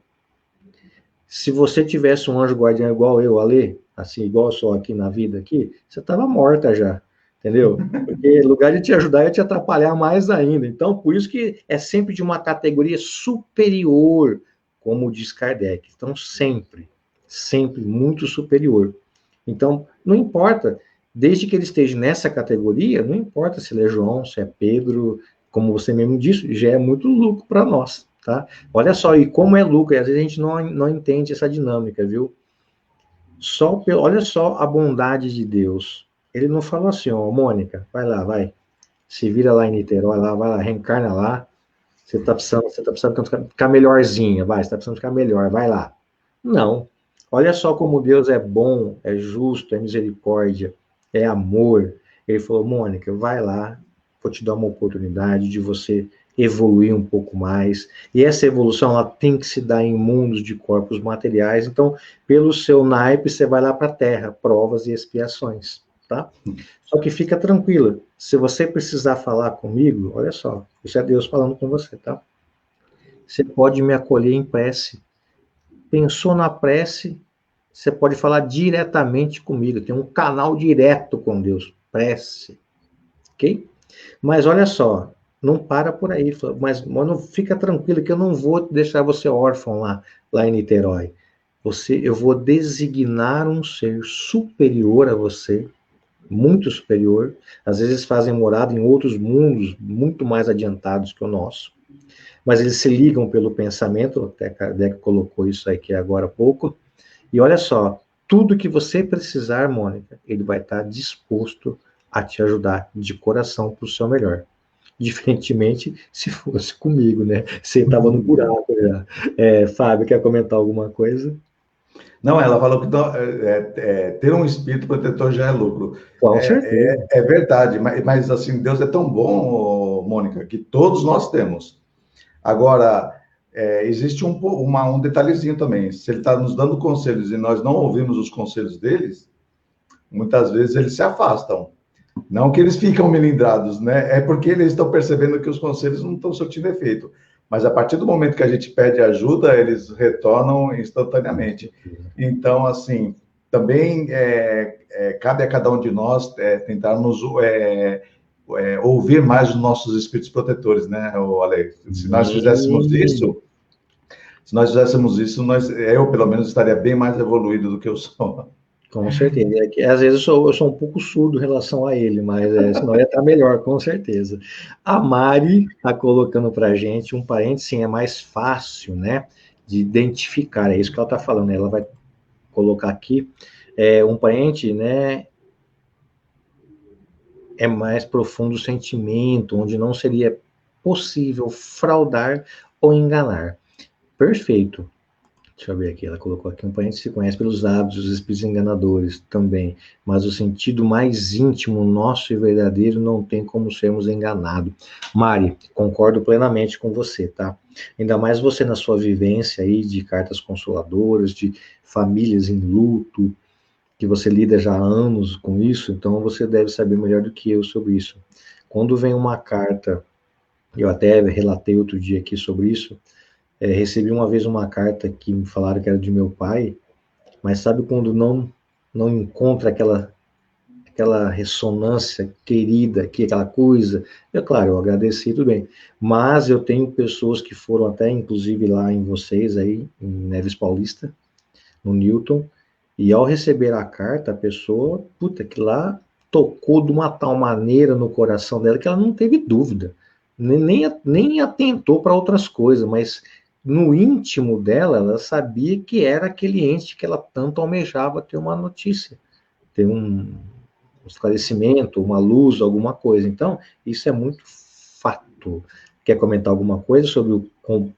se você tivesse um anjo guardião igual eu, Alê, assim, igual eu sou aqui na vida aqui, você estava morta já, entendeu? Porque no lugar de te ajudar, ia te atrapalhar mais ainda. Então, por isso que é sempre de uma categoria superior, como diz Kardec. Então, sempre, sempre muito superior. Então, não importa, desde que ele esteja nessa categoria, não importa se ele é João, se é Pedro, como você mesmo disse, já é muito lucro para nós, tá? Olha só, e como é lucro, e às vezes a gente não entende essa dinâmica, viu? Olha só a bondade de Deus. Ele não falou assim, ó, Mônica, vai lá, vai, se vira lá em Niterói, lá, vai lá, reencarna lá, você tá precisando ficar melhorzinha, vai, você tá precisando ficar melhor, vai lá. Não. Olha só como Deus é bom, é justo, é misericórdia, é amor. Ele falou, Mônica, vai lá, vou te dar uma oportunidade de você evoluir um pouco mais. E essa evolução, ela tem que se dar em mundos de corpos materiais. Então, pelo seu naipe, você vai lá para a Terra, provas e expiações, tá? Só que fica tranquila, se você precisar falar comigo, olha só, isso é Deus falando com você, tá? Você pode me acolher em prece. Pensou na prece, você pode falar diretamente comigo. Tem um canal direto com Deus. Prece. Ok? Mas olha só, não para por aí. Mas, mano, fica tranquilo que eu não vou deixar você órfão lá em Niterói. Eu vou designar um ser superior a você, muito superior. Às vezes fazem morada em outros mundos muito mais adiantados que o nosso. Mas eles se ligam pelo pensamento, até Kardec colocou isso aqui agora há pouco, e olha só, tudo que você precisar, Mônica, ele vai estar disposto a te ajudar de coração para o seu melhor. Diferentemente, se fosse comigo, né? Você estava no buraco já. Fábio, quer comentar alguma coisa? Não, ela falou que ter um espírito protetor já é lucro. Com certeza. É verdade, mas assim, Deus é tão bom, Mônica, que todos nós temos. Agora, existe um detalhezinho também. Se ele está nos dando conselhos e nós não ouvimos os conselhos deles, muitas vezes eles se afastam. Não que eles ficam melindrados, né? É porque eles estão percebendo que os conselhos não estão surtindo efeito. Mas a partir do momento que a gente pede ajuda, eles retornam instantaneamente. Então, assim, também cabe a cada um de nós tentarmos ouvir mais os nossos espíritos protetores, né, Ale? Se nós fizéssemos isso, eu, pelo menos, estaria bem mais evoluído do que eu sou. Com certeza. É que, às vezes eu sou um pouco surdo em relação a ele, mas senão ia estar melhor, com certeza. A Mari está colocando para a gente um parente, sim, é mais fácil, né, de identificar. É isso que ela está falando. Ela vai colocar aqui um parente, né, é mais profundo o sentimento, onde não seria possível fraudar ou enganar. Perfeito. Deixa eu ver aqui, ela colocou aqui, um parente se conhece pelos hábitos, os espíritos enganadores também, mas o sentido mais íntimo, nosso e verdadeiro, não tem como sermos enganados. Mari, concordo plenamente com você, tá? Ainda mais você na sua vivência aí de cartas consoladoras, de famílias em luto, que você lida já há anos com isso, então você deve saber melhor do que eu sobre isso. Quando vem uma carta, eu até relatei outro dia aqui sobre isso, recebi uma vez uma carta que me falaram que era de meu pai, mas sabe quando não encontra aquela ressonância querida, aquela coisa? Claro, eu agradeci, tudo bem. Mas eu tenho pessoas que foram até, inclusive, lá em vocês, aí, em Neves Paulista, no Newton, e ao receber a carta, a pessoa, puta, que lá tocou de uma tal maneira no coração dela que ela não teve dúvida, nem atentou para outras coisas, mas no íntimo dela, ela sabia que era aquele ente que ela tanto almejava ter uma notícia, ter um esclarecimento, uma luz, alguma coisa. Então, isso é muito fato. Quer comentar alguma coisa sobre o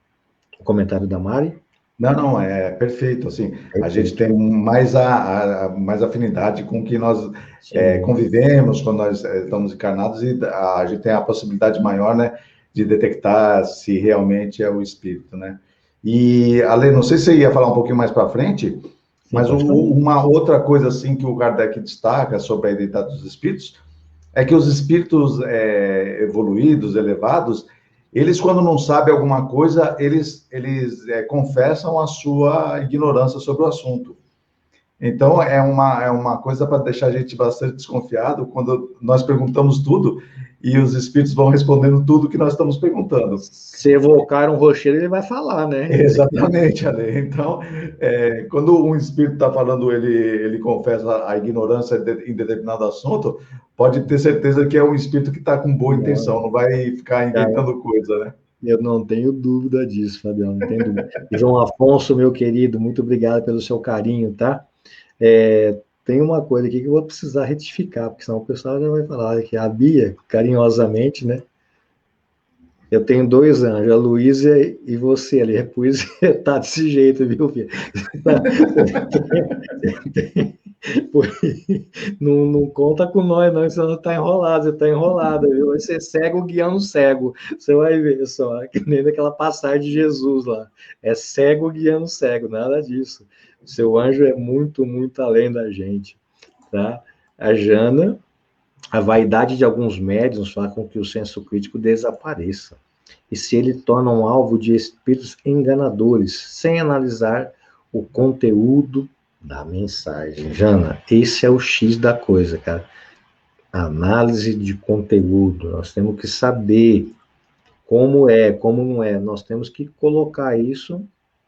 comentário da Mari? Não, não, é perfeito. Assim, a gente Perfeito. tem mais afinidade com o que nós Sim. convivemos quando nós estamos encarnados e a gente tem a possibilidade maior, né, de detectar se realmente é o espírito, né? E, Ale, não sei se você ia falar um pouquinho mais para frente, Sim, mas pode falar. uma outra coisa assim que o Kardec destaca sobre a identidade dos espíritos é que os espíritos evoluídos, elevados, eles, quando não sabem alguma coisa, eles confessam a sua ignorância sobre o assunto. Então, é uma coisa para deixar a gente bastante desconfiado quando nós perguntamos tudo e os espíritos vão respondendo tudo que nós estamos perguntando. Se evocar um rochedo, ele vai falar, né? Exatamente, Ale. Então, quando um espírito está falando, ele confessa a ignorância em determinado assunto, pode ter certeza que é um espírito que está com boa intenção, Não, não vai ficar cara, inventando coisa, né? eu não tenho dúvida disso, Fabiano, não tenho dúvida. João Afonso, meu querido, muito obrigado pelo seu carinho, tá? Tem uma coisa aqui que eu vou precisar retificar, porque senão o pessoal já vai falar que a Bia, carinhosamente, né? Eu tenho dois anjos, a Luísa e você ali. Pois tá desse jeito, viu, filho? Não conta com nós, não, senão tá enrolado, você tá enrolado, viu? Vai ser cego guiando cego. Você vai ver só, que nem daquela passagem de Jesus lá. É cego guiando cego, nada disso. Seu anjo é muito, muito além da gente, tá? A Jana, a vaidade de alguns médiuns faz com que o senso crítico desapareça e se ele torna um alvo de espíritos enganadores, sem analisar o conteúdo da mensagem. Jana, esse é o X da coisa, cara. Análise de conteúdo. Nós temos que saber como é, como não é. Nós temos que colocar isso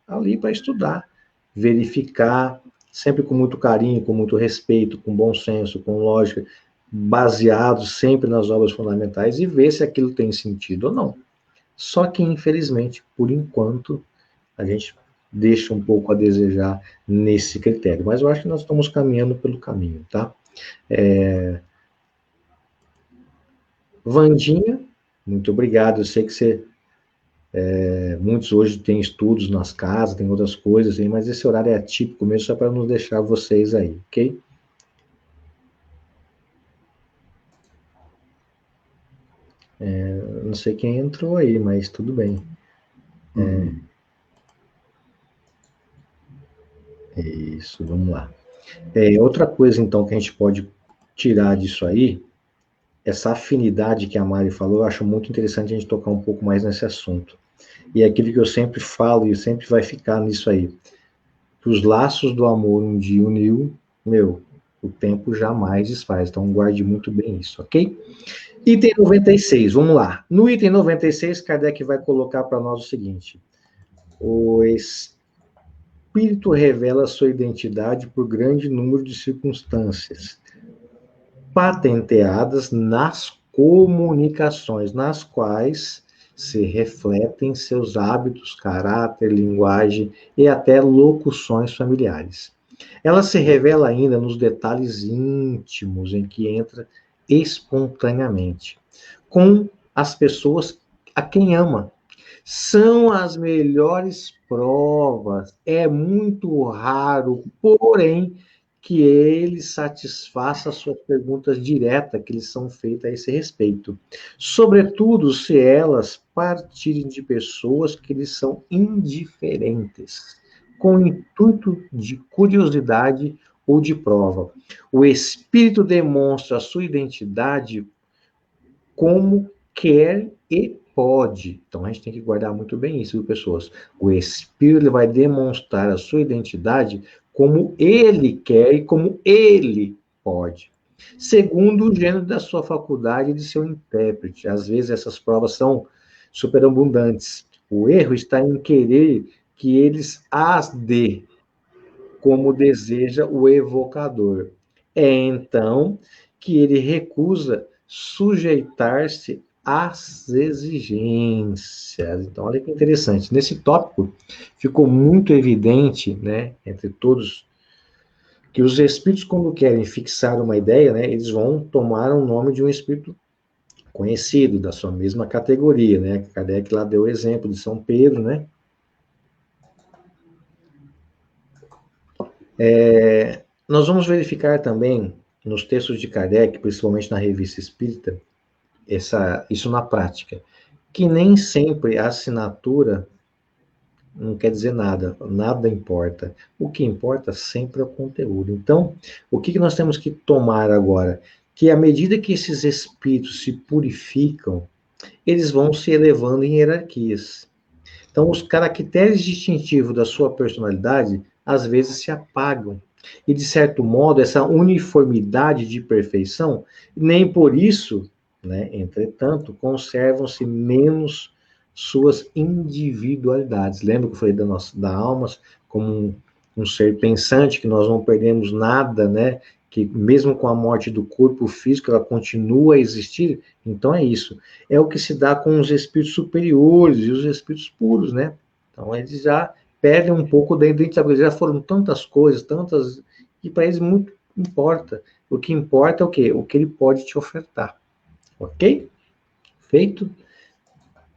ali para estudar, verificar, sempre com muito carinho, com muito respeito, com bom senso, com lógica, baseado sempre nas obras fundamentais e ver se aquilo tem sentido ou não. Só que, infelizmente, por enquanto, a gente deixa um pouco a desejar nesse critério. Mas eu acho que nós estamos caminhando pelo caminho, tá? Vandinha, muito obrigado. Eu sei que muitos hoje têm estudos nas casas, tem outras coisas aí, mas esse horário é atípico mesmo, só para não deixar vocês aí, ok? Eu não sei quem entrou aí, mas tudo bem. Isso, vamos lá. Outra coisa, então, que a gente pode tirar disso aí essa afinidade que a Mari falou, eu acho muito interessante a gente tocar um pouco mais nesse assunto. E é aquilo que eu sempre falo e sempre vai ficar nisso aí. Que os laços do amor um dia uniu, meu, o tempo jamais desfaz. Então guarde muito bem isso, ok? Item 96, vamos lá. No item 96, Kardec vai colocar para nós o seguinte: o espírito revela sua identidade por grande número de circunstâncias, patenteadas nas comunicações, nas quais se refletem seus hábitos, caráter, linguagem e até locuções familiares. Ela se revela ainda nos detalhes íntimos em que entra espontaneamente, com as pessoas a quem ama. São as melhores provas. É muito raro, porém, que ele satisfaça suas perguntas diretas que lhes são feitas a esse respeito. Sobretudo se elas partirem de pessoas que lhes são indiferentes, com o intuito de curiosidade ou de prova. O espírito demonstra a sua identidade como quer e pode. Então a gente tem que guardar muito bem isso, viu, pessoas? O espírito ele vai demonstrar a sua identidade como ele quer e como ele pode. Segundo o gênero da sua faculdade de seu intérprete. Às vezes essas provas são superabundantes. O erro está em querer que eles as dê, como deseja o evocador. É então que ele recusa sujeitar-se às exigências. Então, olha que interessante. Nesse tópico, ficou muito evidente, né, entre todos, que os espíritos, quando querem fixar uma ideia, né, eles vão tomar o nome de um espírito conhecido, da sua mesma categoria, né? Kardec lá deu o exemplo de São Pedro, né? Nós vamos verificar também nos textos de Kardec, principalmente na Revista Espírita, isso na prática, que nem sempre a assinatura não quer dizer nada, nada importa. O que importa sempre é o conteúdo. Então, o que nós temos que tomar agora? Que à medida que esses espíritos se purificam, eles vão se elevando em hierarquias. Então, os caracteres distintivos da sua personalidade, às vezes, se apagam. E, de certo modo, essa uniformidade de perfeição, nem por isso, né, entretanto, conservam-se menos suas individualidades. Lembra que eu falei da alma como um ser pensante, que nós não perdemos nada, né? Que mesmo com a morte do corpo físico, ela continua a existir. Então é isso. É o que se dá com os espíritos superiores e os espíritos puros, né? Então eles já perdem um pouco da identidade. Eles já foram tantas coisas, tantas, que para eles muito importa. O que importa é o quê? O que ele pode te ofertar. Ok? Feito?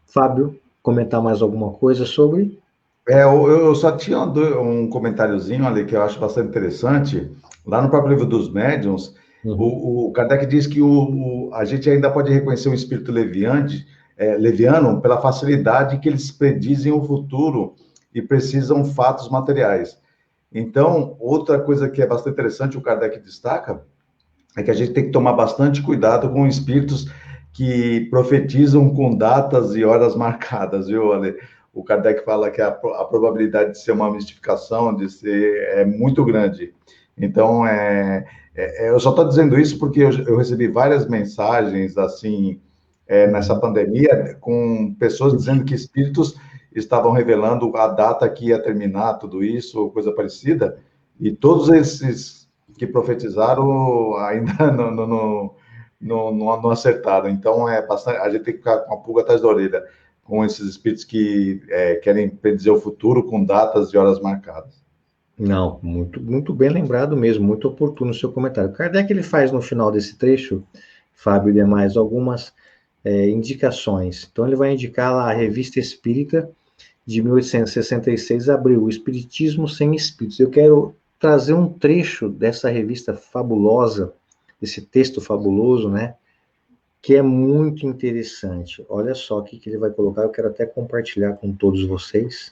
Fábio, comentar mais alguma coisa sobre? Eu só tinha um comentáriozinho ali que eu acho bastante interessante. Lá no próprio livro dos médiuns, Uhum. o Kardec diz que a gente ainda pode reconhecer um espírito leviano pela facilidade que eles predizem o futuro e precisam fatos materiais. Então, outra coisa que é bastante interessante, o Kardec destaca, é que a gente tem que tomar bastante cuidado com espíritos que profetizam com datas e horas marcadas, viu, Ale? O Kardec fala que a probabilidade de ser uma mistificação, de ser, é muito grande. Então, eu só estou dizendo isso porque eu recebi várias mensagens, assim, nessa pandemia, com pessoas dizendo que espíritos estavam revelando a data que ia terminar tudo isso, ou coisa parecida, e todos esses que profetizaram ainda não acertaram. Então, a gente tem que ficar com a pulga atrás da orelha com esses espíritos que querem predizer o futuro com datas e horas marcadas. Não, muito, muito bem lembrado mesmo, muito oportuno o seu comentário. Kardec ele faz no final desse trecho, Fábio e demais, algumas indicações. Então ele vai indicar lá a Revista Espírita de 1866, abriu o Espiritismo sem Espíritos. Eu quero trazer um trecho dessa revista fabulosa, desse texto fabuloso, né? Que é muito interessante. Olha só o que ele vai colocar, eu quero até compartilhar com todos vocês.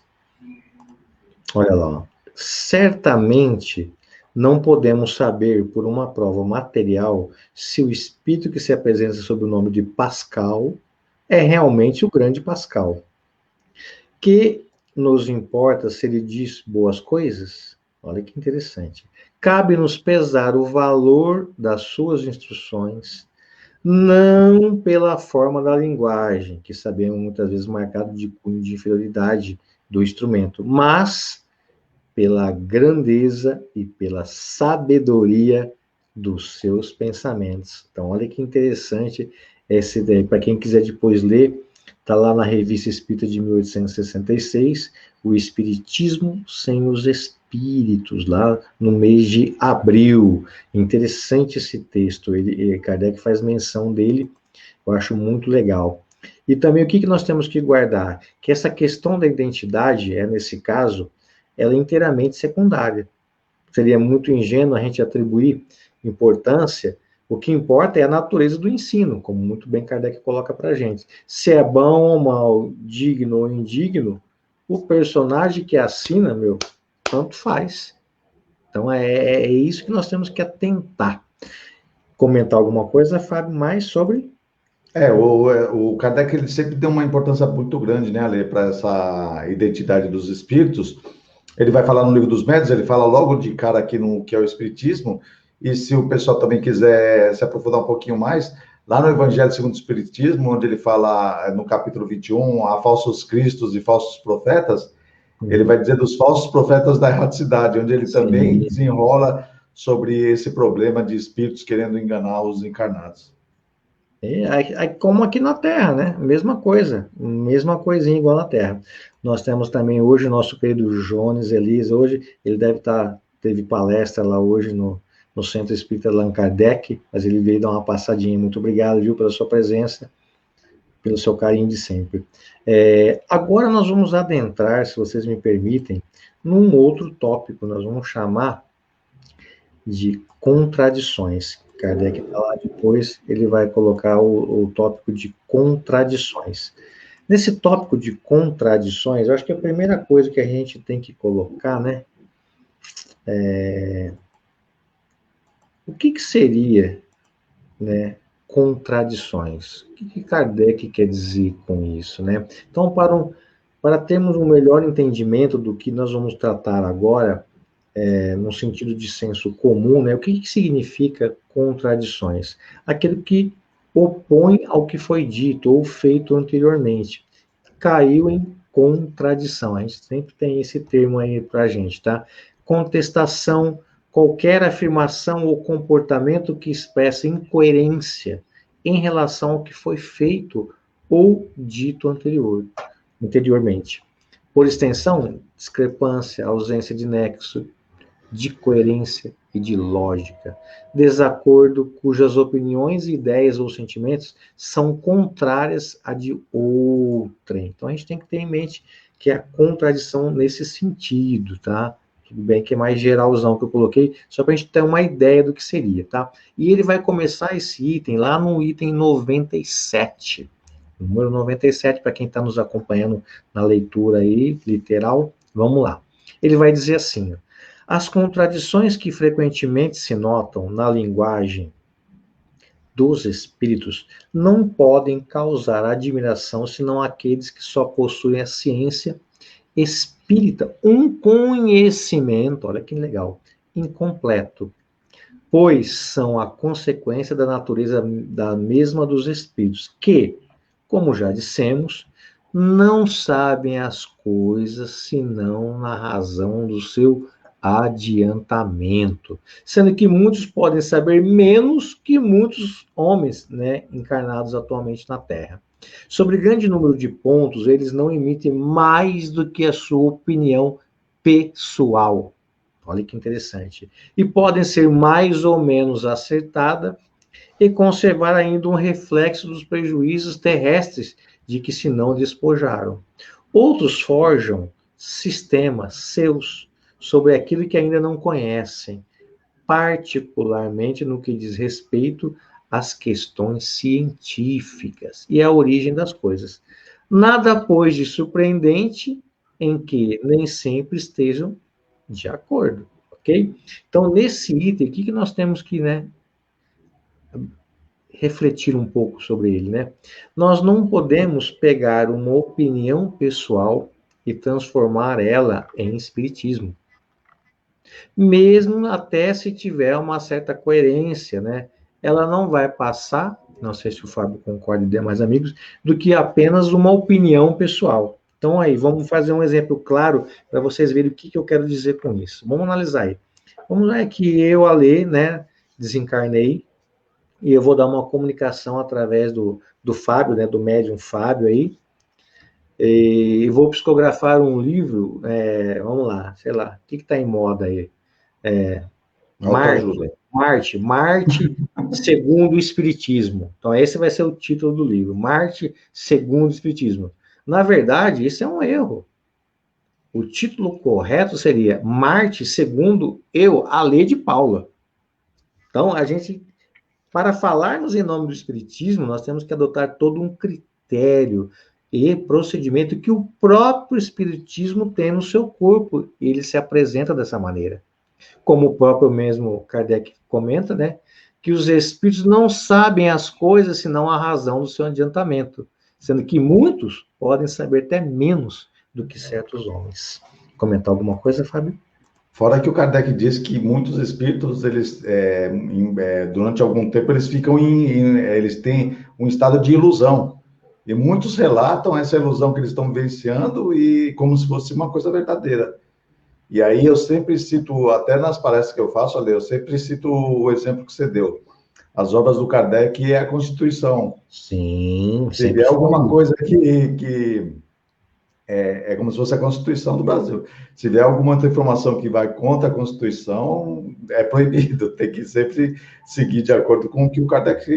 Olha lá, ó. Certamente Não podemos saber, por uma prova material, se o espírito que se apresenta sob o nome de Pascal é realmente o grande Pascal. Que nos importa se ele diz boas coisas? Olha que interessante. Cabe-nos pesar o valor das suas instruções, não pela forma da linguagem, que sabemos muitas vezes marcado de cunho de inferioridade do instrumento, mas pela grandeza e pela sabedoria dos seus pensamentos. Então, olha que interessante essa ideia. Para quem quiser depois ler, está lá na Revista Espírita de 1866, O Espiritismo sem os Espíritos, lá no mês de abril. Interessante esse texto, Kardec faz menção dele, eu acho muito legal. E também o que nós temos que guardar? Que essa questão da identidade, nesse caso, ela é inteiramente secundária. Seria muito ingênuo a gente atribuir importância. O que importa é a natureza do ensino, como muito bem Kardec coloca para a gente. Se é bom ou mal, digno ou indigno, o personagem que assina, tanto faz. Então é isso que nós temos que atentar. Comentar alguma coisa, Fábio, mais sobre... O Kardec ele sempre deu uma importância muito grande, né, Ale, para essa identidade dos espíritos. Ele vai falar no Livro dos Médiuns, ele fala logo de cara aqui no que é o Espiritismo, e se o pessoal também quiser se aprofundar um pouquinho mais, lá no Evangelho segundo o Espiritismo, onde ele fala no capítulo 21, há falsos cristos e falsos profetas, ele vai dizer dos falsos profetas da erraticidade, onde ele também Sim. desenrola sobre esse problema de espíritos querendo enganar os encarnados. Como aqui na Terra, né? Mesma coisa, mesma coisinha igual na Terra. Nós temos também hoje o nosso querido Jones Elisa, hoje ele teve palestra lá hoje no Centro Espírita Allan Kardec, mas ele veio dar uma passadinha. Muito obrigado, viu, pela sua presença, pelo seu carinho de sempre. Agora nós vamos adentrar, se vocês me permitem, num outro tópico, nós vamos chamar de contradições. Kardec está lá depois, ele vai colocar o tópico de contradições. Nesse tópico de contradições, eu acho que a primeira coisa que a gente tem que colocar, né, o que seria, né, contradições? O que Kardec quer dizer com isso, né? Então, para termos um melhor entendimento do que nós vamos tratar agora, no sentido de senso comum, né? O que significa contradições? Aquilo que opõe ao que foi dito ou feito anteriormente. Caiu em contradição. A gente sempre tem esse termo aí para a gente, tá? Contestação, qualquer afirmação ou comportamento que expressa incoerência em relação ao que foi feito ou dito anteriormente. Por extensão, discrepância, ausência de nexo, de coerência e de lógica. Desacordo cujas opiniões, ideias ou sentimentos são contrárias à de outrem. Então, a gente tem que ter em mente que é a contradição nesse sentido, tá? Tudo bem que é mais geralzão que eu coloquei, só para a gente ter uma ideia do que seria, tá? E ele vai começar esse item lá no item 97. Número 97, para quem está nos acompanhando na leitura aí, literal, vamos lá. Ele vai dizer assim, ó, as contradições que frequentemente se notam na linguagem dos espíritos não podem causar admiração senão aqueles que só possuem a ciência espírita, um conhecimento, olha que legal, incompleto, pois são a consequência da natureza da mesma dos espíritos, que, como já dissemos, não sabem as coisas senão na razão do seu adiantamento, sendo que muitos podem saber menos que muitos homens, né, encarnados atualmente na Terra. Sobre grande número de pontos, eles não emitem mais do que a sua opinião pessoal. Olha que interessante. E podem ser mais ou menos acertada e conservar ainda um reflexo dos prejuízos terrestres de que se não despojaram. Outros forjam sistemas seus sobre aquilo que ainda não conhecem, particularmente no que diz respeito às questões científicas e à origem das coisas. Nada, pois, de surpreendente em que nem sempre estejam de acordo. ok? Então, nesse item, o que nós temos que, né, refletir um pouco sobre ele, né? Nós não podemos pegar uma opinião pessoal e transformar ela em espiritismo, mesmo até se tiver uma certa coerência, né? Ela não vai passar, não sei se o Fábio concorda e demais amigos, do que apenas uma opinião pessoal. Então, aí, vamos fazer um exemplo claro para vocês verem o que eu quero dizer com isso. Vamos analisar aí. Vamos lá que eu, Alê, né, desencarnei, e eu vou dar uma comunicação através do Fábio, né, do médium Fábio aí, e vou psicografar um livro, vamos lá, sei lá, o que está em moda aí? Autoajuda. Marte segundo o Espiritismo. Então, esse vai ser o título do livro, Marte segundo o Espiritismo. Na verdade, isso é um erro. O título correto seria Marte segundo eu, Alê de Paula. Então, a gente, para falarmos em nome do Espiritismo, nós temos que adotar todo um critério e procedimento que o próprio Espiritismo tem no seu corpo. Ele se apresenta dessa maneira. Como o próprio mesmo Kardec comenta, né? Que os espíritos não sabem as coisas senão a razão do seu adiantamento, sendo que muitos podem saber até menos do que certos homens. Comentar alguma coisa, Fábio? Fora que o Kardec diz que muitos espíritos, eles, durante algum tempo, eles ficam eles têm um estado de ilusão. E muitos relatam essa ilusão que eles estão vivenciando e como se fosse uma coisa verdadeira. E aí eu sempre cito, até nas palestras que eu faço, Ale, eu sempre cito o exemplo que você deu. As obras do Kardec é a Constituição. Sim, Se sempre vier alguma foi. coisa que é como se fosse a Constituição do Brasil. Se vier alguma outra informação que vai contra a Constituição, é proibido. Tem que sempre seguir de acordo com o que o Kardec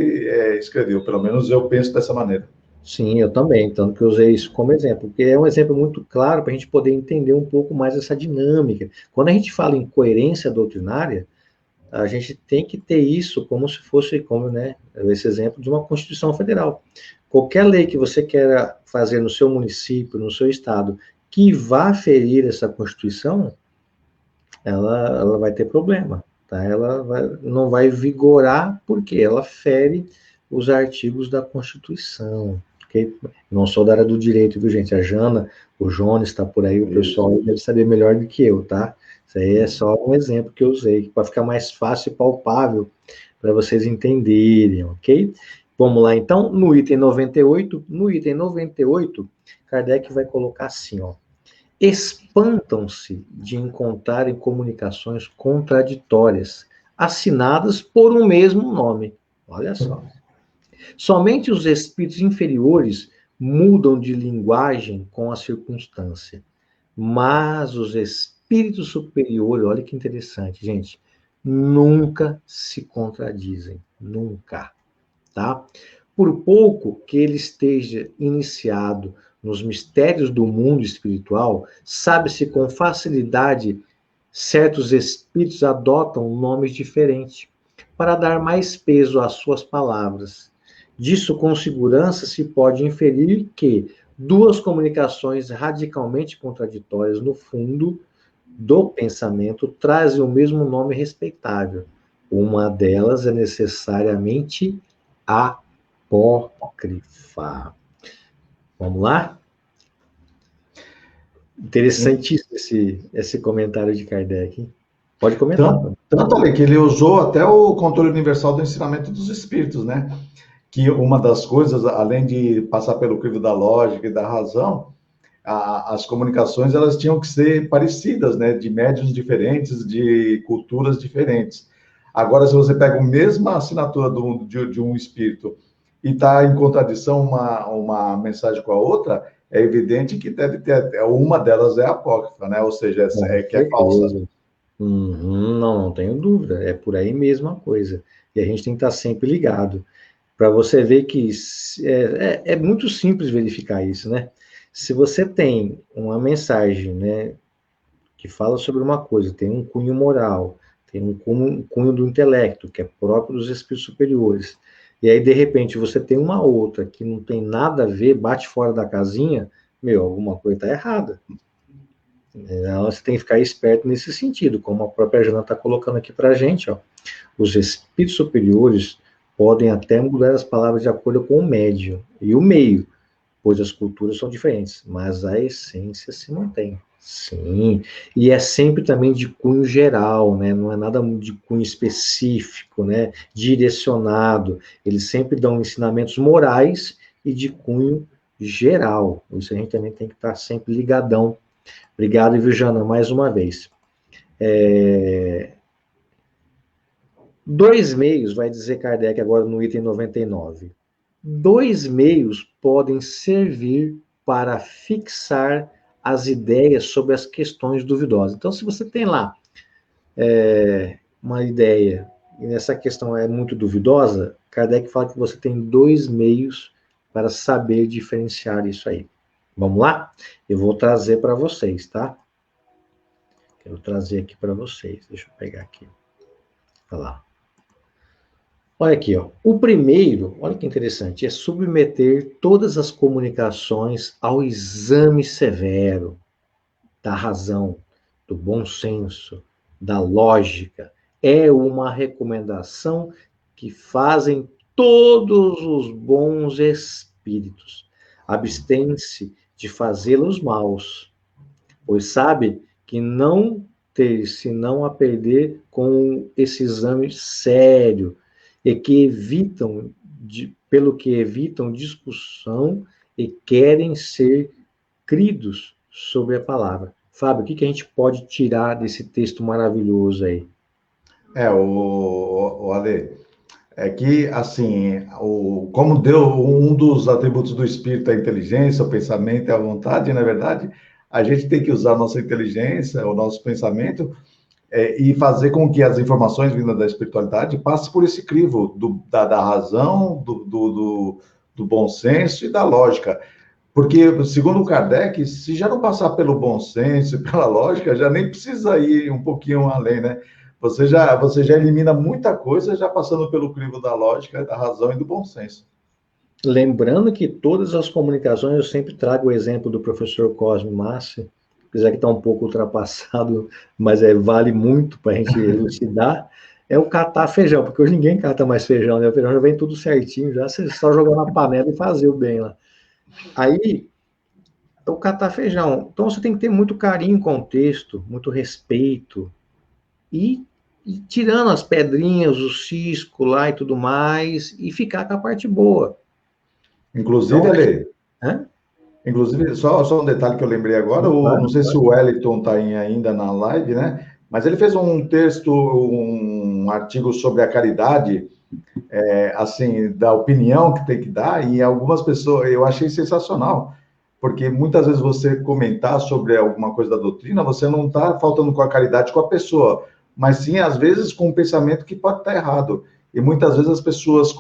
escreveu. Pelo menos eu penso dessa maneira. Sim, eu também, tanto que eu usei isso como exemplo, porque é um exemplo muito claro para a gente poder entender um pouco mais essa dinâmica. Quando a gente fala em coerência doutrinária, a gente tem que ter isso como se fosse, como, né, esse exemplo de uma Constituição Federal. Qualquer lei que você queira fazer no seu município, no seu estado, que vá ferir essa Constituição, ela vai ter problema, tá? Não vai vigorar porque ela fere os artigos da Constituição, ok? Não sou da área do direito, viu, gente? A Jana, o Jones está por aí, o pessoal deve saber melhor do que eu, tá? Isso aí é só um exemplo que eu usei, para ficar mais fácil e palpável para vocês entenderem, ok? Vamos lá, então, no item 98, Kardec vai colocar assim, ó. Espantam-se de encontrarem comunicações contraditórias, assinadas por um mesmo nome. Olha só. Somente os espíritos inferiores mudam de linguagem com a circunstância, mas os espíritos superiores, olha que interessante, gente, nunca se contradizem, nunca, tá? Por pouco que ele esteja iniciado nos mistérios do mundo espiritual, sabe-se com facilidade certos espíritos adotam nomes diferentes para dar mais peso às suas palavras. Disso, com segurança, se pode inferir que duas comunicações radicalmente contraditórias no fundo do pensamento trazem o mesmo nome respeitável. Uma delas é necessariamente apócrifa. Vamos lá? Interessantíssimo esse comentário de Kardec, hein? Pode comentar. Tanto é que ele usou até o controle universal do ensinamento dos espíritos, né? Que uma das coisas, além de passar pelo crivo da lógica e da razão, as comunicações elas tinham que ser parecidas, né? De médiuns diferentes, de culturas diferentes. Agora, se você pega a mesma assinatura de um espírito e está em contradição uma mensagem com a outra, é evidente que deve ter, uma delas é apócrifa, né? Ou seja, que é falsa. Uhum, não tenho dúvida, é por aí mesmo a coisa. E a gente tem que estar sempre ligado, para você ver que é muito simples verificar isso, né? Se você tem uma mensagem, né, que fala sobre uma coisa, tem um cunho moral, tem um cunho do intelecto, que é próprio dos espíritos superiores, e aí, de repente, você tem uma outra que não tem nada a ver, bate fora da casinha, alguma coisa está errada. Então, você tem que ficar esperto nesse sentido, como a própria Jana está colocando aqui para a gente, ó. Os espíritos superiores podem até mudar as palavras de acordo com o médium e o meio, pois as culturas são diferentes, mas a essência se mantém. Sim, e é sempre também de cunho geral, né? Não é nada de cunho específico, né? Direcionado. Eles sempre dão ensinamentos morais e de cunho geral. Isso a gente também tem que estar sempre ligadão. Obrigado, Virjana, mais uma vez. Dois meios, vai dizer Kardec agora no item 99. Dois meios podem servir para fixar as ideias sobre as questões duvidosas. Então, se você tem lá uma ideia e essa questão é muito duvidosa, Kardec fala que você tem dois meios para saber diferenciar isso aí. Vamos lá? Eu vou trazer para vocês, tá? Quero trazer aqui para vocês. Deixa eu pegar aqui. Olha lá. Olha aqui, ó. O primeiro, olha que interessante, é submeter todas as comunicações ao exame severo da razão, do bom senso, da lógica. É uma recomendação que fazem todos os bons espíritos. Abstém-se de fazê-los maus, pois sabe que não ter senão a perder com esse exame sério, e que evitam, pelo que evitam discussão e querem ser cridos sobre a palavra. Fábio, o que a gente pode tirar desse texto maravilhoso aí? O Ale, é que, assim, como deu um dos atributos do espírito, a inteligência, o pensamento e a vontade, na verdade, a gente tem que usar a nossa inteligência, o nosso pensamento, e fazer com que as informações vindas da espiritualidade passem por esse crivo da razão, do bom senso e da lógica. Porque, segundo Kardec, se já não passar pelo bom senso e pela lógica, já nem precisa ir um pouquinho além, né? Você já elimina muita coisa já passando pelo crivo da lógica, da razão e do bom senso. Lembrando que todas as comunicações, eu sempre trago o exemplo do professor Cosme Massi, apesar que está um pouco ultrapassado, mas vale muito para a gente elucidar, é o catar feijão, porque hoje ninguém cata mais feijão, né? O feijão já vem tudo certinho, já você só jogar na panela e fazer o bem lá. Aí, o catar feijão. Então, você tem que ter muito carinho com o texto, muito respeito, e tirando as pedrinhas, o cisco lá e tudo mais, e ficar com a parte boa. Inclusive, Então, Ale, hã? inclusive, só um detalhe que eu lembrei agora, não sei se o Wellington está ainda na live, né? Mas ele fez um texto, um artigo sobre a caridade, assim, da opinião que tem que dar, e algumas pessoas, eu achei sensacional, porque muitas vezes você comentar sobre alguma coisa da doutrina, você não está faltando com a caridade com a pessoa, mas sim, às vezes, com um pensamento que pode estar errado. E muitas vezes as pessoas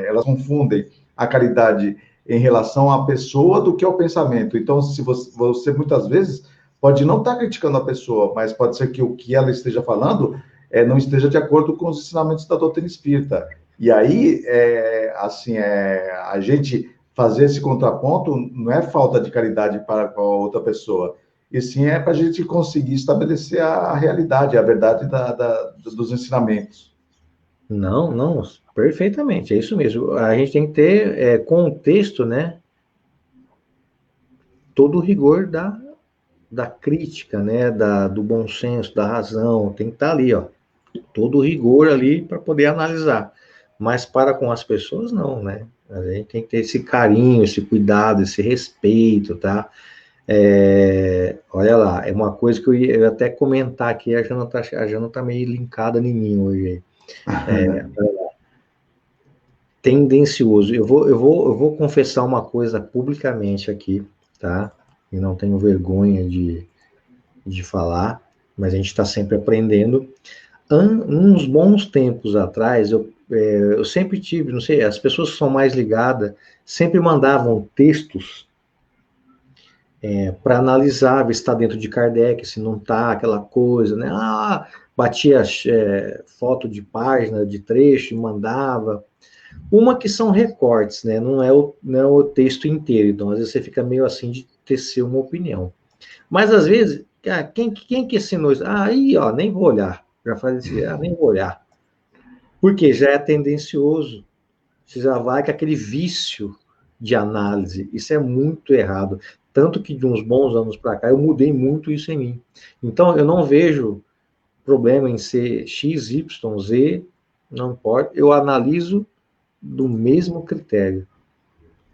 elas confundem a caridade em relação à pessoa do que ao pensamento. Então, se você muitas vezes pode não estar criticando a pessoa, mas pode ser que o que ela esteja falando não esteja de acordo com os ensinamentos da doutrina espírita. E aí, assim, a gente fazer esse contraponto não é falta de caridade para com a outra pessoa, e sim é para a gente conseguir estabelecer a realidade, a verdade dos ensinamentos. Não, não, perfeitamente, é isso mesmo. A gente tem que ter contexto, né? Todo o rigor da crítica, né? Do bom senso, da razão, tem que estar ali, ó. Todo o rigor ali para poder analisar. Mas para com as pessoas, não, né? A gente tem que ter esse carinho, esse cuidado, esse respeito, tá? Olha lá, é uma coisa que eu ia até comentar aqui, a Jana tá meio linkada em mim hoje. Tendencioso. Eu vou confessar uma coisa publicamente aqui, tá? E não tenho vergonha de falar, mas a gente está sempre aprendendo. Uns bons tempos atrás, eu sempre tive, não sei, as pessoas que são mais ligadas sempre mandavam textos para analisar, ver se está dentro de Kardec, se não está, aquela coisa, né? Batia foto de página, de trecho, e mandava. Uma que são recortes, né? Não é o texto inteiro, então às vezes você fica meio assim de tecer uma opinião. Mas, às vezes, cara, quem que ensinou isso? Ah, aí, ó, nem vou olhar. Já faz assim, nem vou olhar. Porque já é tendencioso. Você já vai com aquele vício de análise. Isso é muito errado. Tanto que de uns bons anos para cá eu mudei muito isso em mim. Então eu não vejo problema em ser X, Y, Z, não importa. Eu analiso do mesmo critério.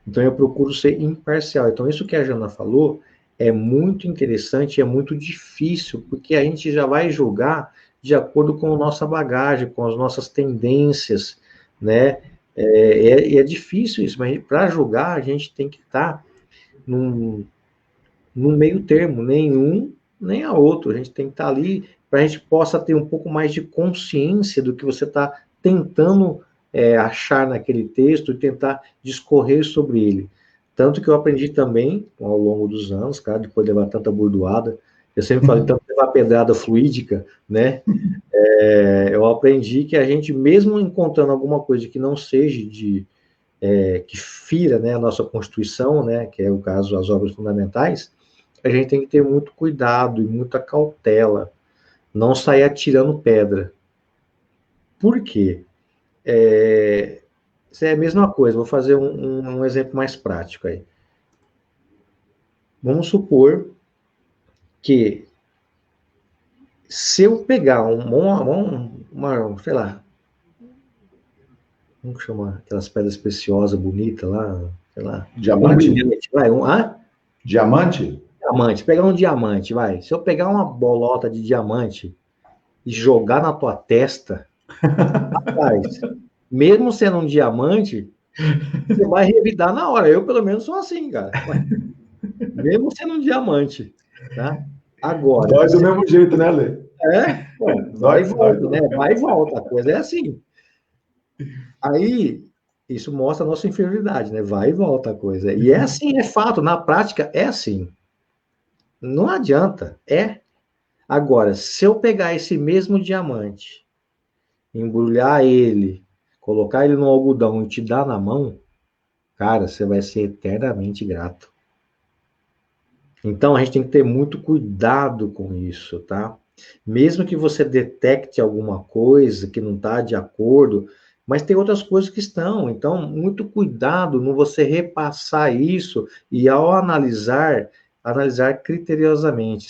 Então eu procuro ser imparcial. Então isso que a Jana falou é muito interessante e é muito difícil, porque a gente já vai julgar de acordo com a nossa bagagem, com as nossas tendências, né? É difícil isso, mas para julgar a gente tem que estar num, num meio termo, nenhum nem a outro. A gente tem que estar ali para a gente possa ter um pouco mais de consciência do que você está tentando achar naquele texto e tentar discorrer sobre ele. Tanto que eu aprendi também, ao longo dos anos, cara, depois de levar tanta burdoada, eu sempre falei, tanto levar pedrada fluídica, né? Eu aprendi que a gente, mesmo encontrando alguma coisa que não seja que fira, né, a nossa Constituição, né, que é o caso das obras fundamentais, a gente tem que ter muito cuidado e muita cautela, não sair atirando pedra. Por quê? Isso é a mesma coisa, vou fazer um exemplo mais prático aí. Vamos supor que se eu pegar sei lá, como chama aquelas pedras preciosas bonitas lá, sei lá, Diamante? vai, Diamante? diamante, pegar um diamante, vai. Se eu pegar uma bolota de diamante e jogar na tua testa, rapaz, mesmo sendo um diamante, você vai revidar na hora. Eu, pelo menos, sou assim, cara. Mesmo sendo um diamante, tá? Agora, Dói do mesmo jeito, né, Lê? vai e Dói. volta, né? Vai e volta. A coisa é assim. Aí, isso mostra a nossa inferioridade, né? Vai e volta a coisa. E é assim, é fato. Na prática, é assim. Não adianta. Agora, se eu pegar esse mesmo diamante, embrulhar ele, colocar ele no algodão e te dar na mão, cara, você vai ser eternamente grato. Então, a gente tem que ter muito cuidado com isso, tá? Mesmo que você detecte alguma coisa que não está de acordo, mas tem outras coisas que estão. Então, muito cuidado no você repassar isso e ao analisar criteriosamente,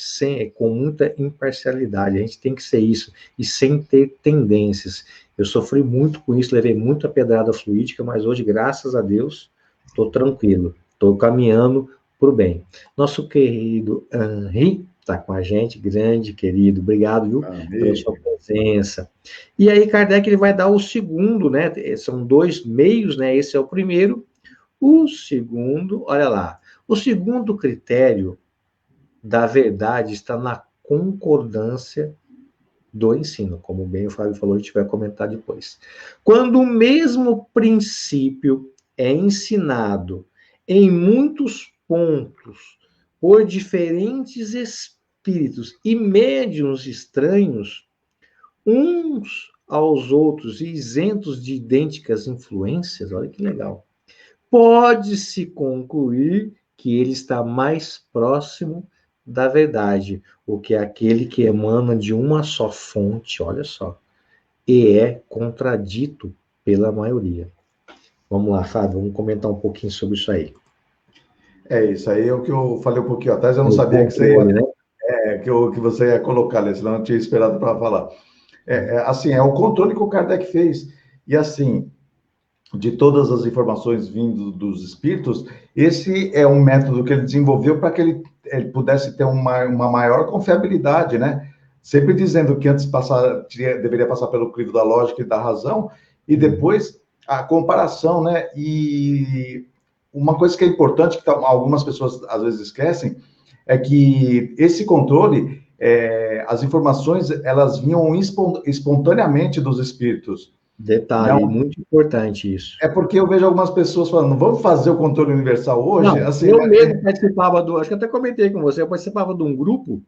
com muita imparcialidade. A gente tem que ser isso e sem ter tendências. Eu sofri muito com isso, levei muita pedrada fluídica, mas hoje, graças a Deus, estou tranquilo, estou caminhando para o bem. Nosso querido Henri está com a gente, grande querido, obrigado, viu, pela sua presença. E aí, Kardec ele vai dar o segundo, né? São dois meios, né? Esse é o primeiro. O segundo, olha lá, o segundo critério da verdade está na concordância do ensino, como bem o Fábio falou, a gente vai comentar depois. Quando o mesmo princípio é ensinado em muitos pontos por diferentes espíritos e médiuns estranhos, uns aos outros, isentos de idênticas influências, olha que legal, pode-se concluir que ele está mais próximo da verdade, o que é aquele que emana de uma só fonte, olha só, e é contradito pela maioria. Vamos lá, Fábio, vamos comentar um pouquinho sobre isso aí. É isso aí, é o que eu falei um pouquinho atrás, eu não O sabia que você controle, né? que você ia colocar, né? Senão eu não tinha esperado para falar. Assim, é o controle que o Kardec fez. E assim, de todas as informações vindo dos espíritos, esse é um método que ele desenvolveu para que ele pudesse ter uma maior confiabilidade, né? Sempre dizendo que antes deveria passar pelo crivo da lógica e da razão, e depois a comparação, né? E uma coisa que é importante, que algumas pessoas às vezes esquecem, é que esse controle, as informações, elas vinham espontaneamente dos espíritos. Detalhe, Não, muito importante isso. é porque eu vejo algumas pessoas falando, vamos fazer o controle universal hoje? Não, Assim, eu mesmo participava acho que até comentei com você, eu participava de um grupo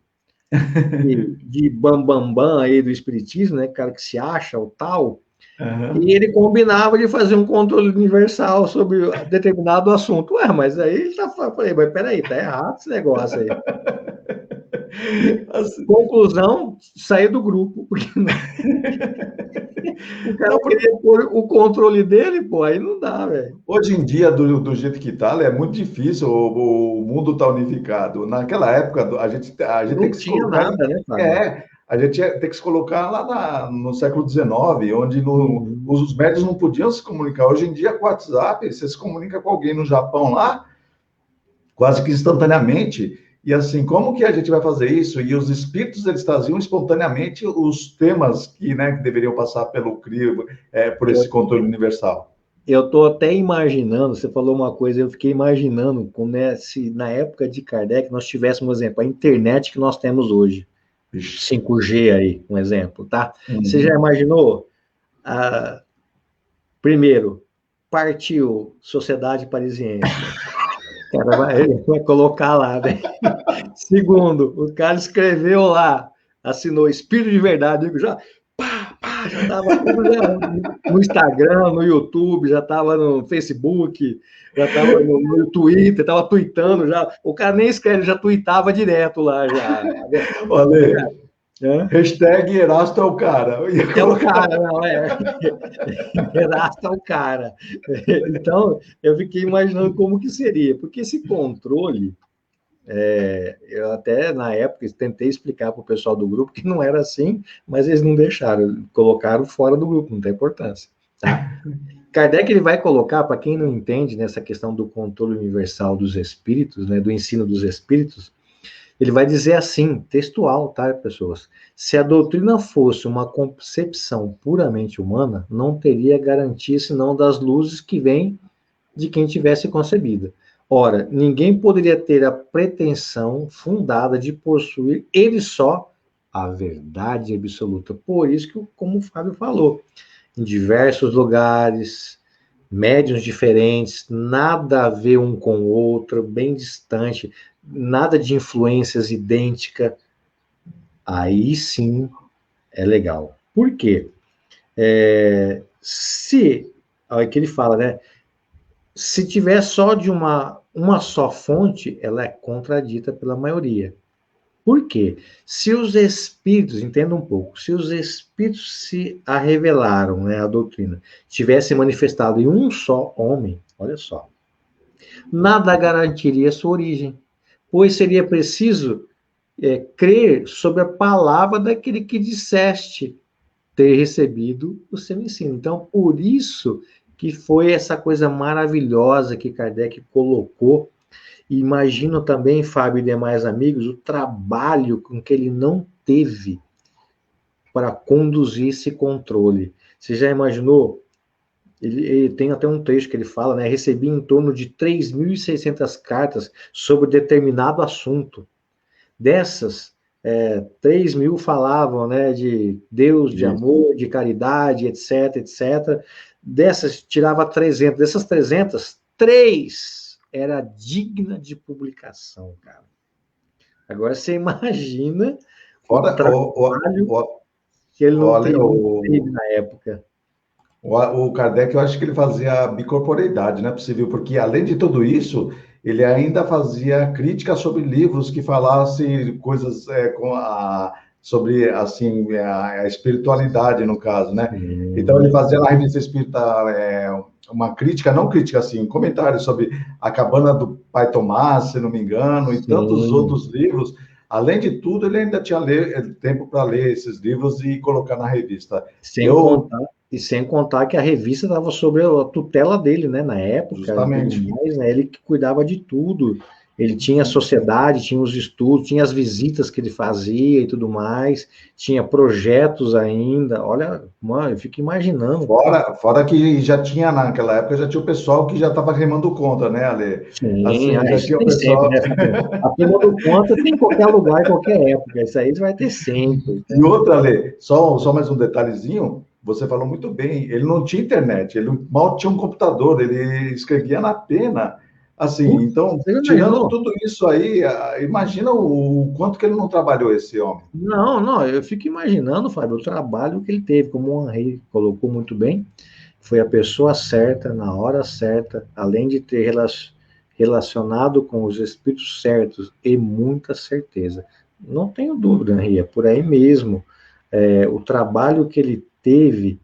de bambambam aí do espiritismo, né, cara que se acha o tal, e ele combinava de fazer um controle universal sobre determinado assunto. Ué, mas aí ele tá falando, mas peraí, tá errado esse negócio aí. Assim, Conclusão, sair do grupo, porque o cara não, queria pôr o controle dele, pô, aí não dá, velho. hoje em dia, do jeito que está, é muito difícil, o mundo está unificado. Naquela época, a gente tem Não que se tinha colocar. nada, né, Fábio? A gente tem que se colocar lá no século XIX, onde Uhum. os médios não podiam se comunicar. Hoje em dia, com o WhatsApp, você se comunica com alguém no Japão lá, quase que instantaneamente. E assim, como que a gente vai fazer isso? E os espíritos, eles traziam espontaneamente os temas que deveriam passar pelo crivo, por esse Eu, controle universal. eu tô até imaginando, você falou uma coisa, eu fiquei imaginando como é se na época de Kardec nós tivéssemos, por exemplo, a internet que nós temos hoje, Ixi. 5G aí, um exemplo, tá? Você já Uhum. imaginou? Ah, primeiro, partiu Sociedade Parisiense. O cara vai colocar lá, né? Segundo, o cara escreveu lá, assinou Espírito de Verdade, digo, já, já estava tudo já, no Instagram, no YouTube, já estava no Facebook, já estava no Twitter, estava tweetando já. O cara nem escreve, já tweetava direto lá já. Olha, É, hashtag Erasto é o cara. Eu ia é o colocar. cara, não é? Erasta é o cara. Então, eu fiquei imaginando como que seria, porque esse controle eu até, na época, tentei explicar para o pessoal do grupo que não era assim, mas eles não deixaram, colocaram fora do grupo, não tem importância, tá? Kardec ele vai colocar, para quem não entende nessa questão do controle universal dos espíritos, né, do ensino dos espíritos, ele vai dizer assim, textual, tá, pessoas? Se a doutrina fosse uma concepção puramente humana, não teria garantia senão das luzes que vêm de quem tivesse concebida. Ora, ninguém poderia ter a pretensão fundada de possuir ele só a verdade absoluta. Por isso que, como o Fábio falou, em diversos lugares, médiuns diferentes, nada a ver um com o outro, bem distante, nada de influências idêntica, aí sim é legal. Por quê? Se, olha que ele fala, né? Se tiver só de uma só fonte, ela é contradita pela maioria. Por quê? Se os espíritos, entenda um pouco, se os espíritos se a revelaram, né, a doutrina, tivesse manifestado em um só homem, olha só, nada garantiria sua origem, pois seria preciso crer sobre a palavra daquele que disseste ter recebido o seu ensino. Então, por isso que foi essa coisa maravilhosa que Kardec colocou. E imagino também, Fábio e demais amigos, o trabalho com que ele não teve para conduzir esse controle. Você já imaginou? Ele tem até um trecho que ele fala, né? Recebi em torno de 3.600 cartas sobre determinado assunto. Dessas, 3 mil falavam, né, de Deus, de Isso. amor, de caridade, etc, etc. Dessas, tirava 300. Dessas 300, 3 era digna de publicação, cara. Agora você imagina o Fora, trabalho que ele olha, não teve na época. o Kardec, eu acho que ele fazia bicorporeidade, não é possível, porque além de tudo isso, ele ainda fazia crítica sobre livros que falassem coisas sobre assim a espiritualidade, no caso, né? Então ele Sim, fazia na revista Espírita uma crítica, não crítica assim, um comentário sobre a Cabana do Pai Tomás, se não me engano, e tantos sim. outros livros. Além de tudo, ele ainda tinha tempo para ler esses livros e colocar na revista. Sem Eu contar, e sem contar que a revista estava sob a tutela dele, né, na época e tudo Justamente. mais, né, ele que cuidava de tudo. Ele tinha a sociedade, tinha os estudos, tinha as visitas que ele fazia e tudo mais, tinha projetos ainda. Olha, mano, eu fico imaginando. Fora que já tinha, naquela época, já tinha o pessoal que já estava remando contra, né, Ale? Sim, Assim, já isso tinha o tem sempre, pessoal. né, Fabinho? A turma do conta tem em qualquer lugar, em qualquer época. Isso aí vai ter sempre, E né? outra, Ale, só mais um detalhezinho, você falou muito bem, ele não tinha internet, ele mal tinha um computador, ele escrevia na pena. Assim, Putz, então, você já tirando imaginou? tudo isso aí, imagina o quanto que ele não trabalhou, esse homem. Não, não, eu fico imaginando, Fábio, o trabalho que ele teve, como o Henri colocou muito bem, foi a pessoa certa, na hora certa, além de ter relacionado com os espíritos certos e muita certeza. Não tenho dúvida, Henri, é por aí mesmo. O trabalho que ele teve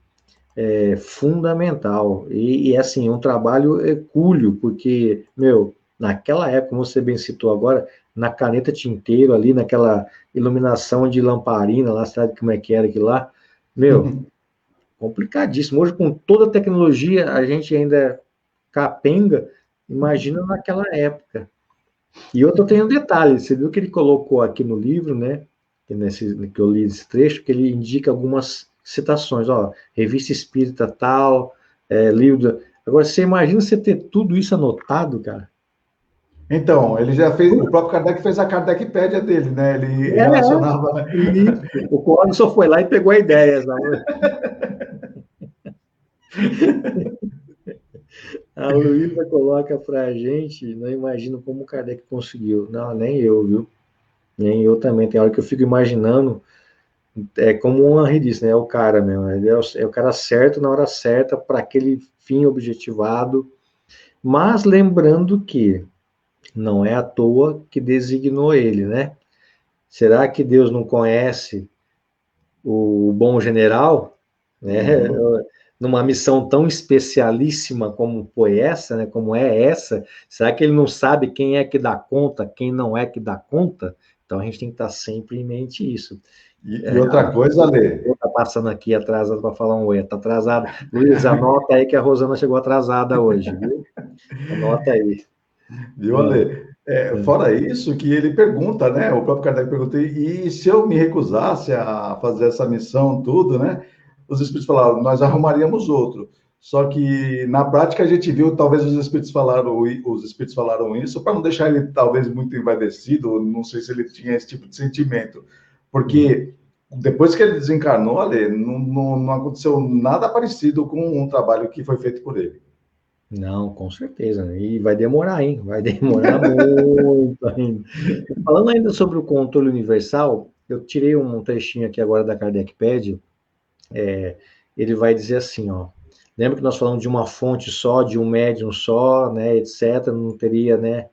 é fundamental. E assim, um trabalho hercúleo, porque, meu, naquela época, como você bem citou agora, na caneta tinteiro ali, naquela iluminação de lamparina lá, sabe como é que era aquilo lá? Meu, complicadíssimo. Hoje, com toda a tecnologia, a gente ainda é capenga, imagina naquela época. E outro tem um detalhe, você viu que ele colocou aqui no livro, né? Que eu li esse trecho, que ele indica algumas citações, ó, revista espírita tal, livro. Agora, você imagina você ter tudo isso anotado, cara? Então, ele já fez, o próprio Kardec fez a Kardecpédia dele, né? Ele É, relacionava, né? isso. O Código só foi lá e pegou a ideia, sabe? A Luísa coloca pra gente, não imagino como o Kardec conseguiu. Não, nem eu, viu? Nem eu também. Tem hora que eu fico imaginando. Como o Henri disse, né? É o cara mesmo. Ele é o cara certo na hora certa para aquele fim objetivado. Mas lembrando que não é à toa que designou ele, né? Será que Deus não conhece o bom general, né? Uhum. Numa missão tão especialíssima como foi essa, né? Como é essa? Será que ele não sabe quem é que dá conta, quem não é que dá conta? Então a gente tem que estar sempre em mente isso. E outra coisa, Ale, Tá passando aqui atrasado para falar um oi, tá atrasado. Luiz, anota aí que a Rosana chegou atrasada hoje, viu? Anota aí. viu, É, Ale? Fora isso, que ele pergunta, né? O próprio Kardec perguntou, e se eu me recusasse a fazer essa missão, tudo, né? Os espíritos falaram, nós arrumaríamos outro. Só que na prática a gente viu, talvez os espíritos falaram isso para não deixar ele talvez muito envaidecido, não sei se ele tinha esse tipo de sentimento, porque depois que ele desencarnou, Ale, não aconteceu nada parecido com um trabalho que foi feito por ele. não, com certeza, né? E vai demorar, hein? Vai demorar muito ainda. Falando ainda sobre o controle universal, eu tirei um trechinho aqui agora da Kardecpédia. Ele vai dizer assim, ó. Lembra que nós falamos de uma fonte só, de um médium só, né, etc. Não teria, né?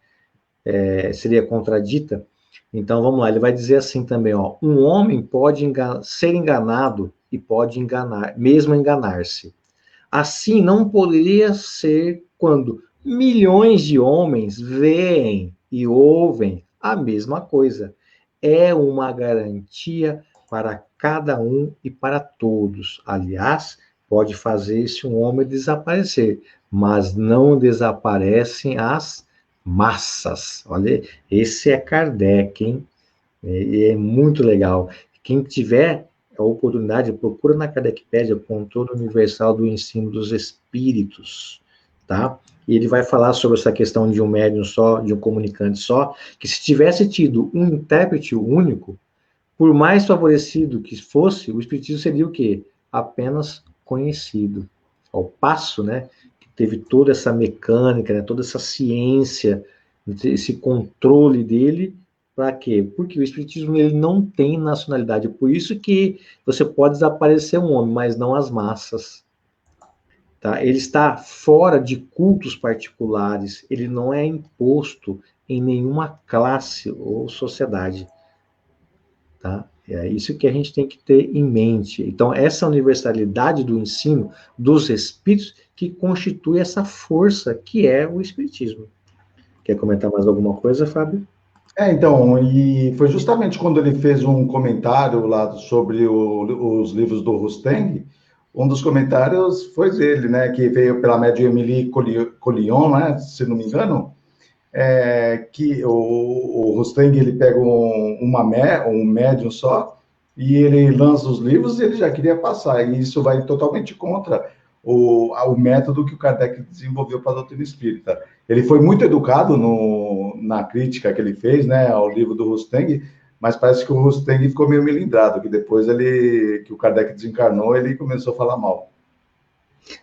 Seria contradita. Então vamos lá, ele vai dizer assim também, ó, um homem pode ser enganado e pode enganar, mesmo enganar-se. Assim não poderia ser quando milhões de homens veem e ouvem a mesma coisa. É uma garantia para cada um e para todos. Aliás, pode fazer-se um homem desaparecer, mas não desaparecem as massas. Olha, esse é Kardec, hein? E é muito legal. Quem tiver a oportunidade, procura na Kardecpédia Controle Universal do Ensino dos Espíritos, tá? E ele vai falar sobre essa questão de um médium só, de um comunicante só, que se tivesse tido um intérprete único, por mais favorecido que fosse, o espiritismo seria o quê? Apenas conhecido. Ao passo, né, que teve toda essa mecânica, né, toda essa ciência, esse controle dele, para quê? Porque o espiritismo ele não tem nacionalidade, por isso que você pode desaparecer um homem, mas não as massas. Tá? Ele está fora de cultos particulares, ele não é imposto em nenhuma classe ou sociedade. Tá? É isso que a gente tem que ter em mente. Então, essa universalidade do ensino dos espíritos que constitui essa força que é o espiritismo. Quer comentar mais alguma coisa, Fábio? Então, e foi justamente quando ele fez um comentário lá sobre os livros do Rustem, um dos comentários foi dele, né, que veio pela média Emily Collion, né, se não me engano, que o Rustem, ele pega um médium só, e ele lança os livros e ele já queria passar, e isso vai totalmente contra o método que o Kardec desenvolveu para a doutrina espírita. Ele foi muito educado na crítica que ele fez, né, ao livro do Rusteng, mas parece que o Rusteng ficou meio melindrado, que depois que o Kardec desencarnou, ele começou a falar mal.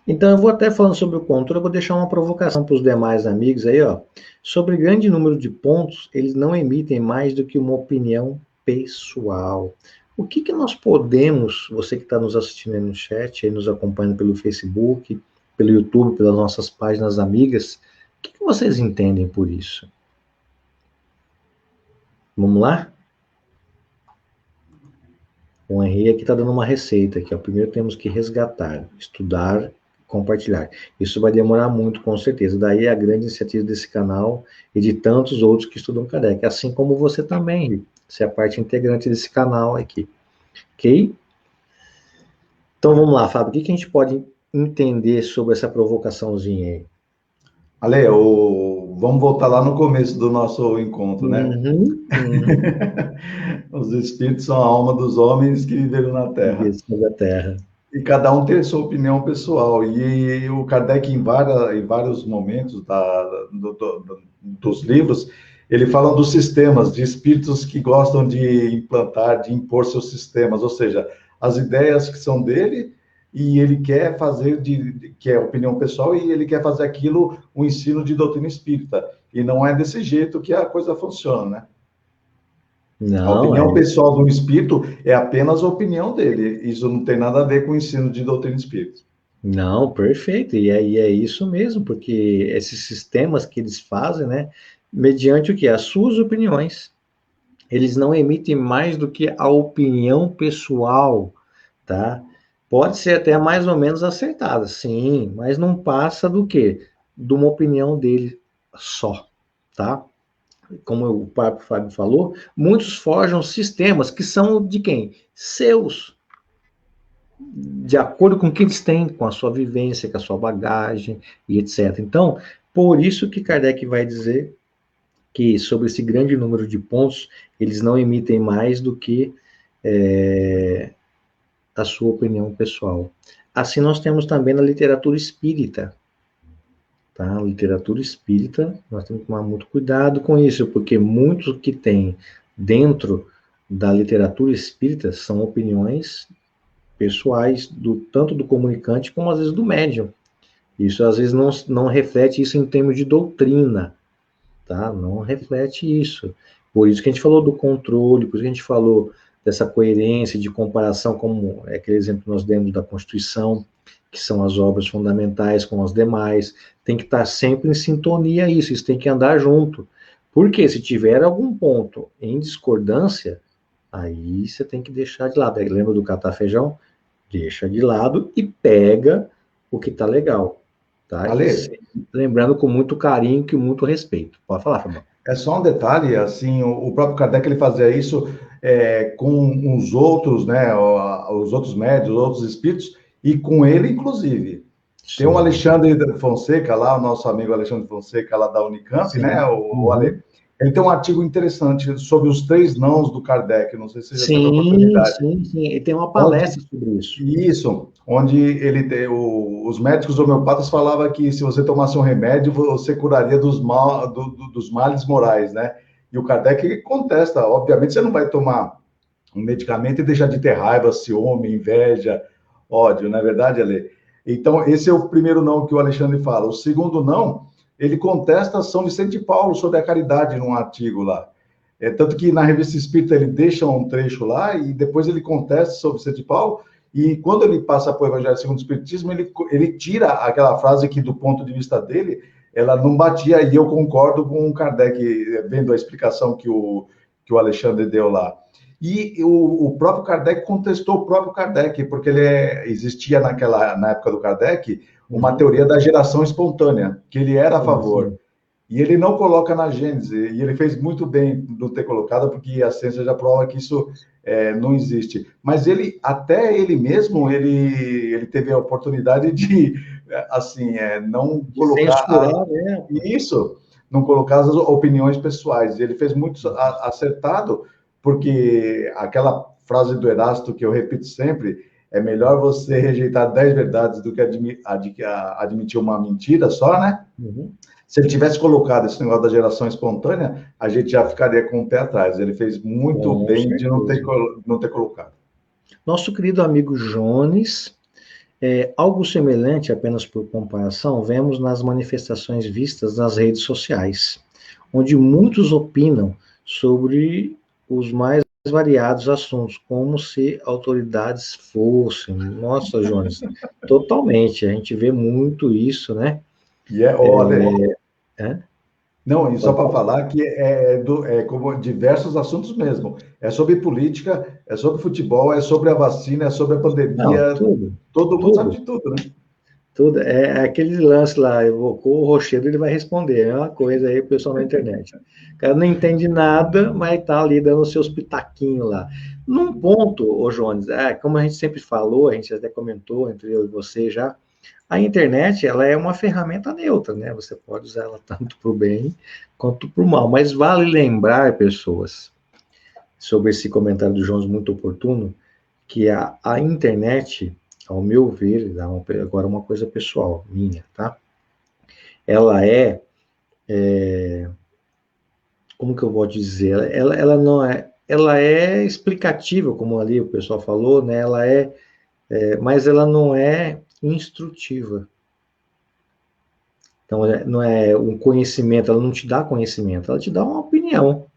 Então, eu vou até falando sobre o controle, eu vou deixar uma provocação para os demais amigos aí, ó. Sobre grande número de pontos, eles não emitem mais do que uma opinião pessoal. O que que nós podemos, você que está nos assistindo aí no chat, aí nos acompanhando pelo Facebook, pelo YouTube, pelas nossas páginas amigas, o que que vocês entendem por isso? Vamos lá? O Henri aqui está dando uma receita, que é o primeiro temos que resgatar, estudar, compartilhar. Isso vai demorar muito, com certeza. Daí a grande iniciativa desse canal e de tantos outros que estudam Kardec, assim como você também, Henri. Você é parte integrante desse canal aqui, ok? Então vamos lá, Fábio, o que a gente pode entender sobre essa provocaçãozinha aí? Ale, vamos voltar lá no começo do nosso encontro, né? Uhum, uhum. Os espíritos são a alma dos homens que viveram na Terra. Da Terra. E cada um tem a sua opinião pessoal. E o Kardec, em vários momentos dos livros, ele fala dos sistemas, de espíritos que gostam de implantar, de impor seus sistemas, ou seja, as ideias que são dele, e ele quer fazer, que é opinião pessoal, e ele quer fazer aquilo um ensino de doutrina espírita. E não é desse jeito que a coisa funciona, né? A Não, opinião pessoal do espírito é apenas a opinião dele. Isso não tem nada a ver com o ensino de doutrina espírita. não, perfeito. E aí é isso mesmo, porque esses sistemas que eles fazem, né, mediante o que? As suas opiniões. Eles não emitem mais do que a opinião pessoal, tá? Pode ser até mais ou menos acertada, sim, mas não passa do quê? De uma opinião dele só, tá? Como o próprio Fábio falou, muitos forjam sistemas que são de quem? Seus, de acordo com o que eles têm, com a sua vivência, com a sua bagagem e etc. Então, por isso que Kardec vai dizer que sobre esse grande número de pontos, eles não emitem mais do que a sua opinião pessoal. Assim nós temos também na literatura espírita, tá? Literatura espírita, nós temos que tomar muito cuidado com isso, porque muitos que tem dentro da literatura espírita são opiniões pessoais, tanto do comunicante como às vezes do médium. Isso às vezes não reflete isso em termos de doutrina, tá? Não reflete isso. Por isso que a gente falou do controle, por isso que a gente falou dessa coerência de comparação, como é aquele exemplo que nós demos da Constituição, que são as obras fundamentais com as demais, tem que estar sempre em sintonia isso tem que andar junto. Porque se tiver algum ponto em discordância, aí você tem que deixar de lado. Aí, lembra do catar feijão? Deixa de lado e pega o que está legal, tá? E Ale, lembrando com muito carinho e muito respeito. Pode falar, Fabão. é só um detalhe, assim, o próprio Kardec ele fazia isso com os outros, né, os outros médios, os outros espíritos, e com ele, inclusive. Tem um Sim, Alexandre Fonseca lá, o nosso amigo Alexandre Fonseca lá da Unicamp, né, sim. o Ale? Uhum. Ele tem um artigo interessante sobre os três nãos do Kardec, não sei se você já teve a Sim, oportunidade. sim, sim. E tem uma Onde palestra sobre isso. Isso, onde os médicos homeopatas falavam que se você tomasse um remédio, você curaria dos males morais, né? E o Kardec contesta, obviamente você não vai tomar um medicamento e deixar de ter raiva, ciúme, inveja, ódio, não é verdade, Ale? Então, esse é o primeiro não que o Alexandre fala. O segundo não, ele contesta São Vicente de Paulo sobre a caridade num artigo lá. Tanto que na revista Espírita ele deixa um trecho lá e depois ele contesta sobre Vicente de Paulo, e quando ele passa para o Evangelho segundo o Espiritismo, ele tira aquela frase que, do ponto de vista dele, ela não batia, e eu concordo com o Kardec, vendo a explicação que o Alexandre deu lá. E o próprio Kardec contestou o próprio Kardec, porque existia na época do Kardec uma Uhum. teoria da geração espontânea, que ele era a Sim, favor. sim. E ele não coloca na Gênese, e ele fez muito bem não ter colocado, porque a ciência já prova que isso não existe. Mas até ele mesmo, ele teve a oportunidade de, assim, não De colocar censurar, né? isso, não colocar as opiniões pessoais. Ele fez muito acertado, porque aquela frase do Erasto que eu repito sempre, é melhor você rejeitar 10 verdades do que admitir uma mentira só, né? Uhum. Se ele tivesse colocado esse negócio da geração espontânea, a gente já ficaria com o pé atrás. Ele fez muito Com bem de certeza. não ter colocado. Nosso querido amigo Jones, algo semelhante, apenas por comparação, vemos nas manifestações vistas nas redes sociais, onde muitos opinam sobre os mais variados assuntos, como se autoridades fossem. Nossa, Jones, totalmente. A gente vê muito isso, né? E olha, É? Não, e só para falar que é como diversos assuntos mesmo. É sobre política, é sobre futebol, é sobre a vacina, é sobre a Não, pandemia. tudo, Todo mundo sabe tudo. de tudo, né? Tudo é aquele lance lá, evocou o Rochedo, ele vai responder. É uma coisa aí, o pessoal na internet. O cara não entende nada, mas tá ali dando os seus pitaquinhos lá. Num ponto, ô Jones, como a gente sempre falou, a gente até comentou entre eu e você já, a internet ela é uma ferramenta neutra, né? Você pode usar ela tanto para o bem quanto para o mal. Mas vale lembrar, pessoas, sobre esse comentário do Jones muito oportuno, que a internet, ao meu ver, agora uma coisa pessoal, minha, tá? Ela como que eu vou dizer? Ela não ela é explicativa, como ali o pessoal falou, né? Ela mas ela não é instrutiva. Então, não é um conhecimento, ela não te dá conhecimento, ela te dá uma opinião.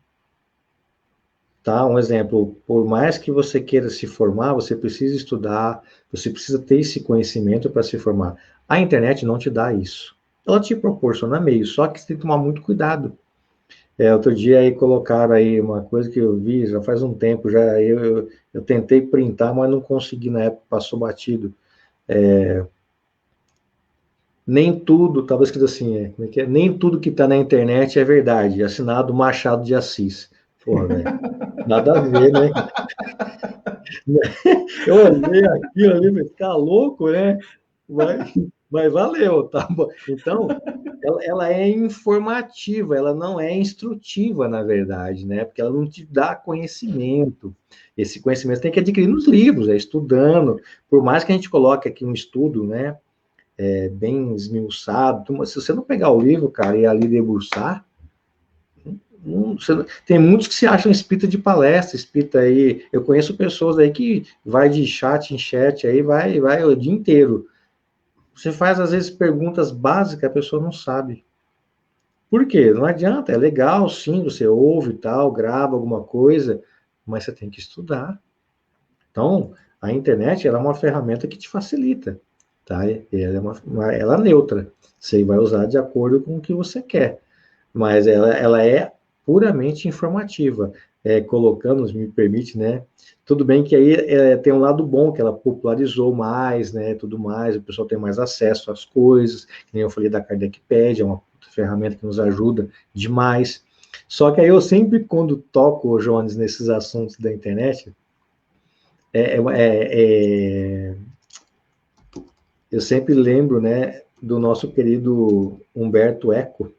Tá? Um exemplo, por mais que você queira se formar, você precisa estudar, você precisa ter esse conhecimento para se formar. A internet não te dá isso. Ela te proporciona meio, só que você tem que tomar muito cuidado. Outro dia aí colocaram aí uma coisa que eu vi, já faz um tempo, já eu tentei printar, mas não consegui na época, passou batido. Nem tudo, estava escrito assim, como é que é? Nem tudo que está na internet é verdade. Assinado Machado de Assis. Porra, velho. Nada a ver, né? Eu olhei aquilo ali, falei, tá louco, né? Mas, mas valeu, tá bom. Então, ela é informativa, ela não é instrutiva, na verdade, né? Porque ela não te dá conhecimento. Esse conhecimento tem que adquirir nos livros, estudando. Por mais que a gente coloque aqui um estudo, né? Bem esmiuçado. Se você não pegar o livro, cara, e ali debruçar, tem muitos que se acham espírita de palestra, espírita aí. Eu conheço pessoas aí que vai de chat em chat aí, vai o dia inteiro. Você faz, às vezes, perguntas básicas, a pessoa não sabe. Por quê? Não adianta, é legal, sim, você ouve e tal, grava alguma coisa, mas você tem que estudar. Então, a internet ela é uma ferramenta que te facilita, tá? Ela é neutra. Você vai usar de acordo com o que você quer. Mas ela é puramente informativa. Colocando, me permite, né? Tudo bem que aí tem um lado bom, que ela popularizou mais, né? Tudo mais, o pessoal tem mais acesso às coisas, que nem eu falei da Kardecpedia, é uma ferramenta que nos ajuda demais. Só que aí eu sempre, quando toco, Jones, nesses assuntos da internet, é, é, é, eu sempre lembro, né, do nosso querido Humberto Eco.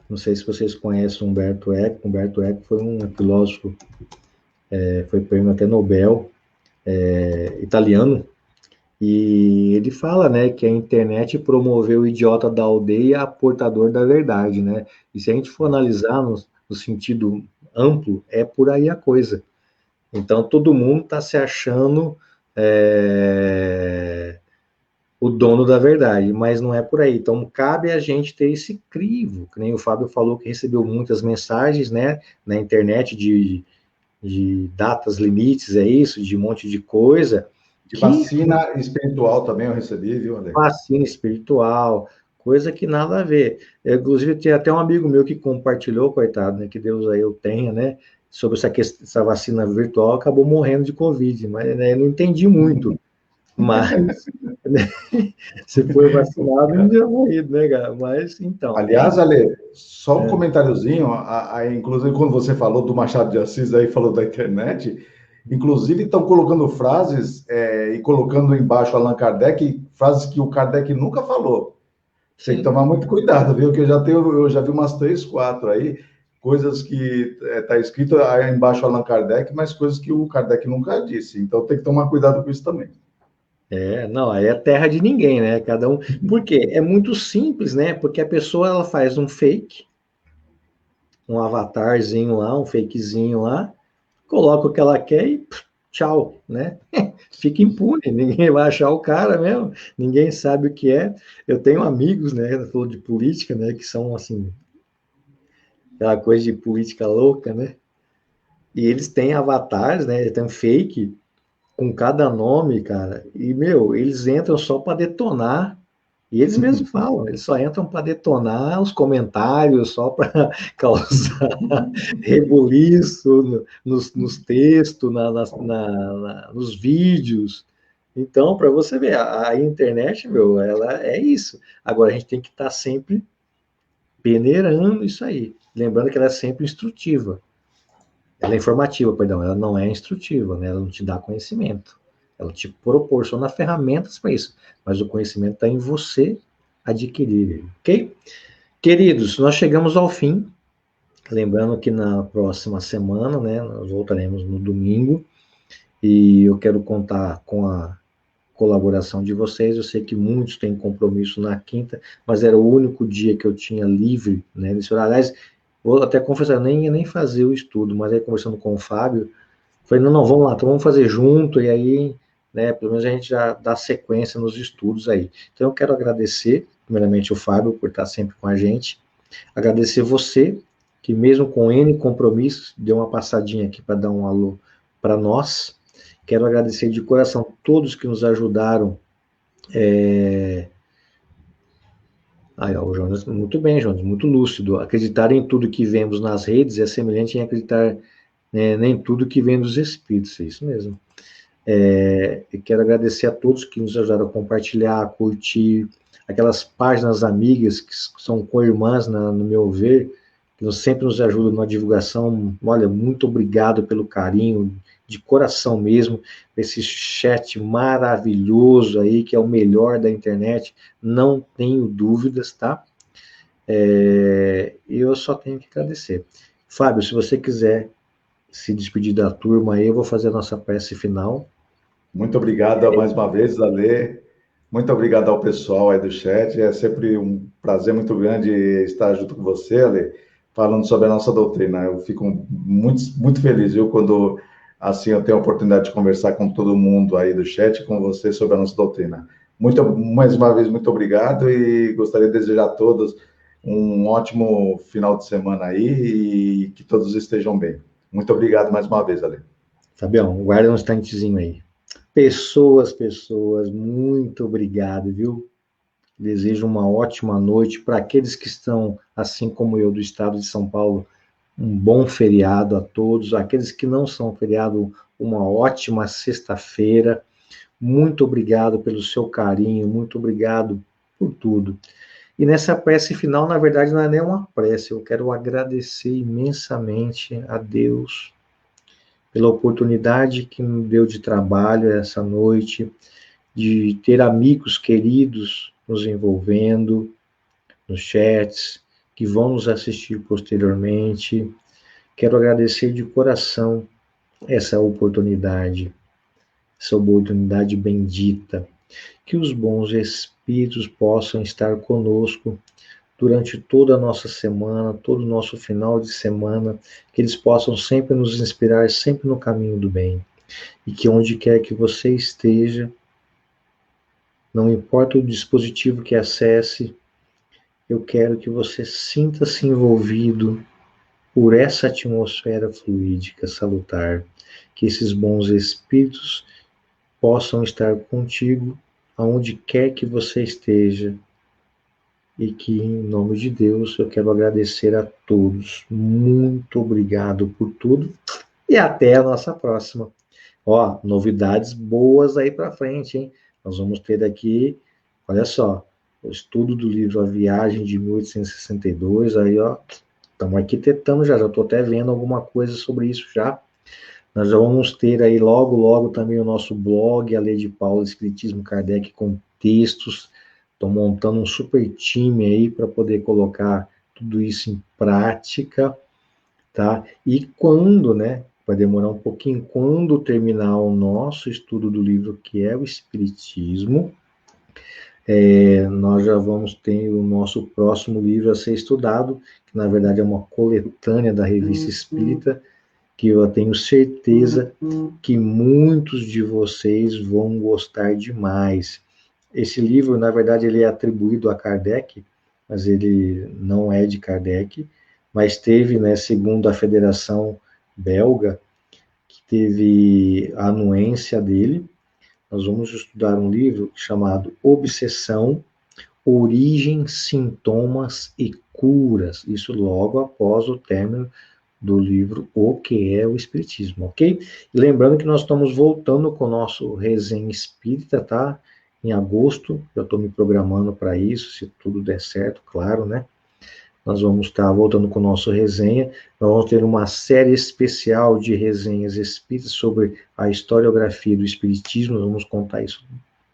Não sei se vocês conhecem Humberto Eco. Humberto Eco foi um filósofo, foi prêmio até Nobel, italiano, e ele fala, né, que a internet promoveu o idiota da aldeia a portador da verdade, né? E se a gente for analisar no sentido amplo, é por aí a coisa. Então, todo mundo está se achando o dono da verdade, mas não é por aí. Então, cabe a gente ter esse crivo, que nem o Fábio falou que recebeu muitas mensagens, né, na internet de datas limites, é isso, de um monte de coisa, De que vacina espiritual também eu recebi, viu, André? fascina espiritual, coisa que nada a ver. Inclusive, tem até um amigo meu que compartilhou, coitado, né, que Deus aí eu tenha, né, sobre essa vacina virtual, acabou morrendo de Covid, mas né, eu não entendi muito. Mas se foi vacinado, não tinha morrido, né, cara? Mas então, Aliás, Ale, só um é, comentáriozinho, inclusive quando você falou do Machado de Assis, aí falou da internet, inclusive estão colocando frases e colocando embaixo Allan Kardec, frases que o Kardec nunca falou. Tem que sim. tomar muito cuidado, viu? Que eu já vi umas três, quatro aí, coisas que está escrito aí embaixo Allan Kardec, mas coisas que o Kardec nunca disse. Então tem que tomar cuidado com isso também. Não, aí é terra de ninguém, né? Cada um. Por quê? É muito simples, né? Porque a pessoa ela faz um fake, um avatarzinho lá, um fakezinho lá, coloca o que ela quer e tchau, né? Fica impune, ninguém vai achar o cara mesmo, ninguém sabe o que é. Eu tenho amigos, né? Falou de política, né? Que são assim, aquela coisa de política louca, né? E eles têm avatares, né? Eles têm fake com cada nome, cara. E, meu, eles entram só para detonar, E eles mesmos falam, eles só entram para detonar os comentários, só para causar rebuliço nos textos, nos vídeos. Então, para você ver, a internet, meu, ela é isso. Agora, a gente tem que estar sempre peneirando isso aí. Lembrando que ela é sempre instrutiva. Ela é informativa, perdão, ela não é instrutiva, né? Ela não te dá conhecimento. Ela te proporciona ferramentas para isso, mas o conhecimento está em você adquirir, ok? Queridos, nós chegamos ao fim. Lembrando que na próxima semana, né, nós voltaremos no domingo e eu quero contar com a colaboração de vocês. Eu sei que muitos têm compromisso na quinta, mas era o único dia que eu tinha livre, né, nesse horário. Aliás, vou até confessar, eu nem ia nem fazer o estudo, mas aí conversando com o Fábio, falei, não, vamos lá, então vamos fazer junto, e aí, né, pelo menos a gente já dá sequência nos estudos aí. Então eu quero agradecer, primeiramente, o Fábio por estar sempre com a gente, agradecer você, que mesmo com N compromissos, deu uma passadinha aqui para dar um alô para nós. Quero agradecer de coração todos que nos ajudaram. Aí, ó, o Jonas, muito bem, Jonas, muito lúcido. Acreditar em tudo que vemos nas redes é semelhante em acreditar, né, nem tudo que vem dos espíritos, é isso mesmo. Eu quero agradecer a todos que nos ajudaram a compartilhar, a curtir, aquelas páginas amigas que são co-irmãs, no meu ver, que sempre nos ajudam na divulgação. Olha, muito obrigado pelo carinho, de coração mesmo, esse chat maravilhoso aí, que é o melhor da internet, não tenho dúvidas, tá? Eu só tenho que agradecer. Fábio, se você quiser se despedir da turma aí, eu vou fazer a nossa prece final. Muito obrigado mais uma vez, Ale. Muito obrigado ao pessoal aí do chat. É sempre um prazer muito grande estar junto com você, Ale, falando sobre a nossa doutrina. Eu fico muito, muito feliz, viu, quando assim eu tenho a oportunidade de conversar com todo mundo aí do chat, com você sobre a nossa doutrina. Mais uma vez, muito obrigado e gostaria de desejar a todos um ótimo final de semana aí e que todos estejam bem. Muito obrigado mais uma vez, Ale. Fabião, guarda um instantezinho aí. Pessoas, muito obrigado, viu? Desejo uma ótima noite para aqueles que estão, assim como eu, do estado de São Paulo, um bom feriado a todos. Aqueles que não são feriado, uma ótima sexta-feira. Muito obrigado pelo seu carinho, muito obrigado por tudo. E nessa prece final, na verdade, não é nem uma prece, eu quero agradecer imensamente a Deus pela oportunidade que me deu de trabalho essa noite, de ter amigos queridos nos envolvendo, nos chats, que vão nos assistir posteriormente. Quero agradecer de coração essa oportunidade bendita, que os bons espíritos possam estar conosco durante toda a nossa semana, todo o nosso final de semana, que eles possam sempre nos inspirar, sempre no caminho do bem. E que onde quer que você esteja, não importa o dispositivo que acesse, eu quero que você sinta-se envolvido por essa atmosfera fluídica, salutar, que esses bons espíritos possam estar contigo aonde quer que você esteja, e que, em nome de Deus, eu quero agradecer a todos. Muito obrigado por tudo e até a nossa próxima. Ó, novidades boas aí para frente, hein? Nós vamos ter daqui, olha só, o estudo do livro A Viagem de 1862, aí, ó, estamos arquitetando já estou até vendo alguma coisa sobre isso já. Nós já vamos ter aí logo também o nosso blog, a Lei de Paula, Espiritismo Kardec, com textos. Estou montando um super time aí para poder colocar tudo isso em prática, tá? E quando, né, vai demorar um pouquinho, quando terminar o nosso estudo do livro, que é o Espiritismo, nós já vamos ter o nosso próximo livro a ser estudado, que na verdade é uma coletânea da Revista Espírita, que eu tenho certeza que muitos de vocês vão gostar demais. Esse livro, na verdade, ele é atribuído a Kardec, mas ele não é de Kardec, mas teve, né, segundo a Federação Belga, que teve a anuência dele. Nós vamos estudar um livro chamado Obsessão, origem, sintomas e curas. Isso logo após o término do livro O que é o Espiritismo, ok? E lembrando que nós estamos voltando com o nosso Resenha Espírita, tá? Em agosto, eu estou me programando para isso, se tudo der certo, claro, né? Nós vamos estar voltando com o nosso resenha. Nós vamos ter uma série especial de resenhas espíritas sobre a historiografia do Espiritismo. Nós vamos contar isso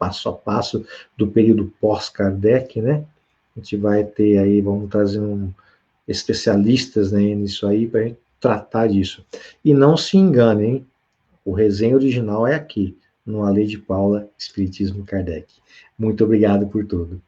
passo a passo do período pós-Kardec, né? A gente vai ter aí, vamos trazer especialistas, né, nisso aí para tratar disso. E não se enganem, hein? O resenha original é aqui, no A Lei de Paula, Espiritismo Kardec. Muito obrigado por tudo.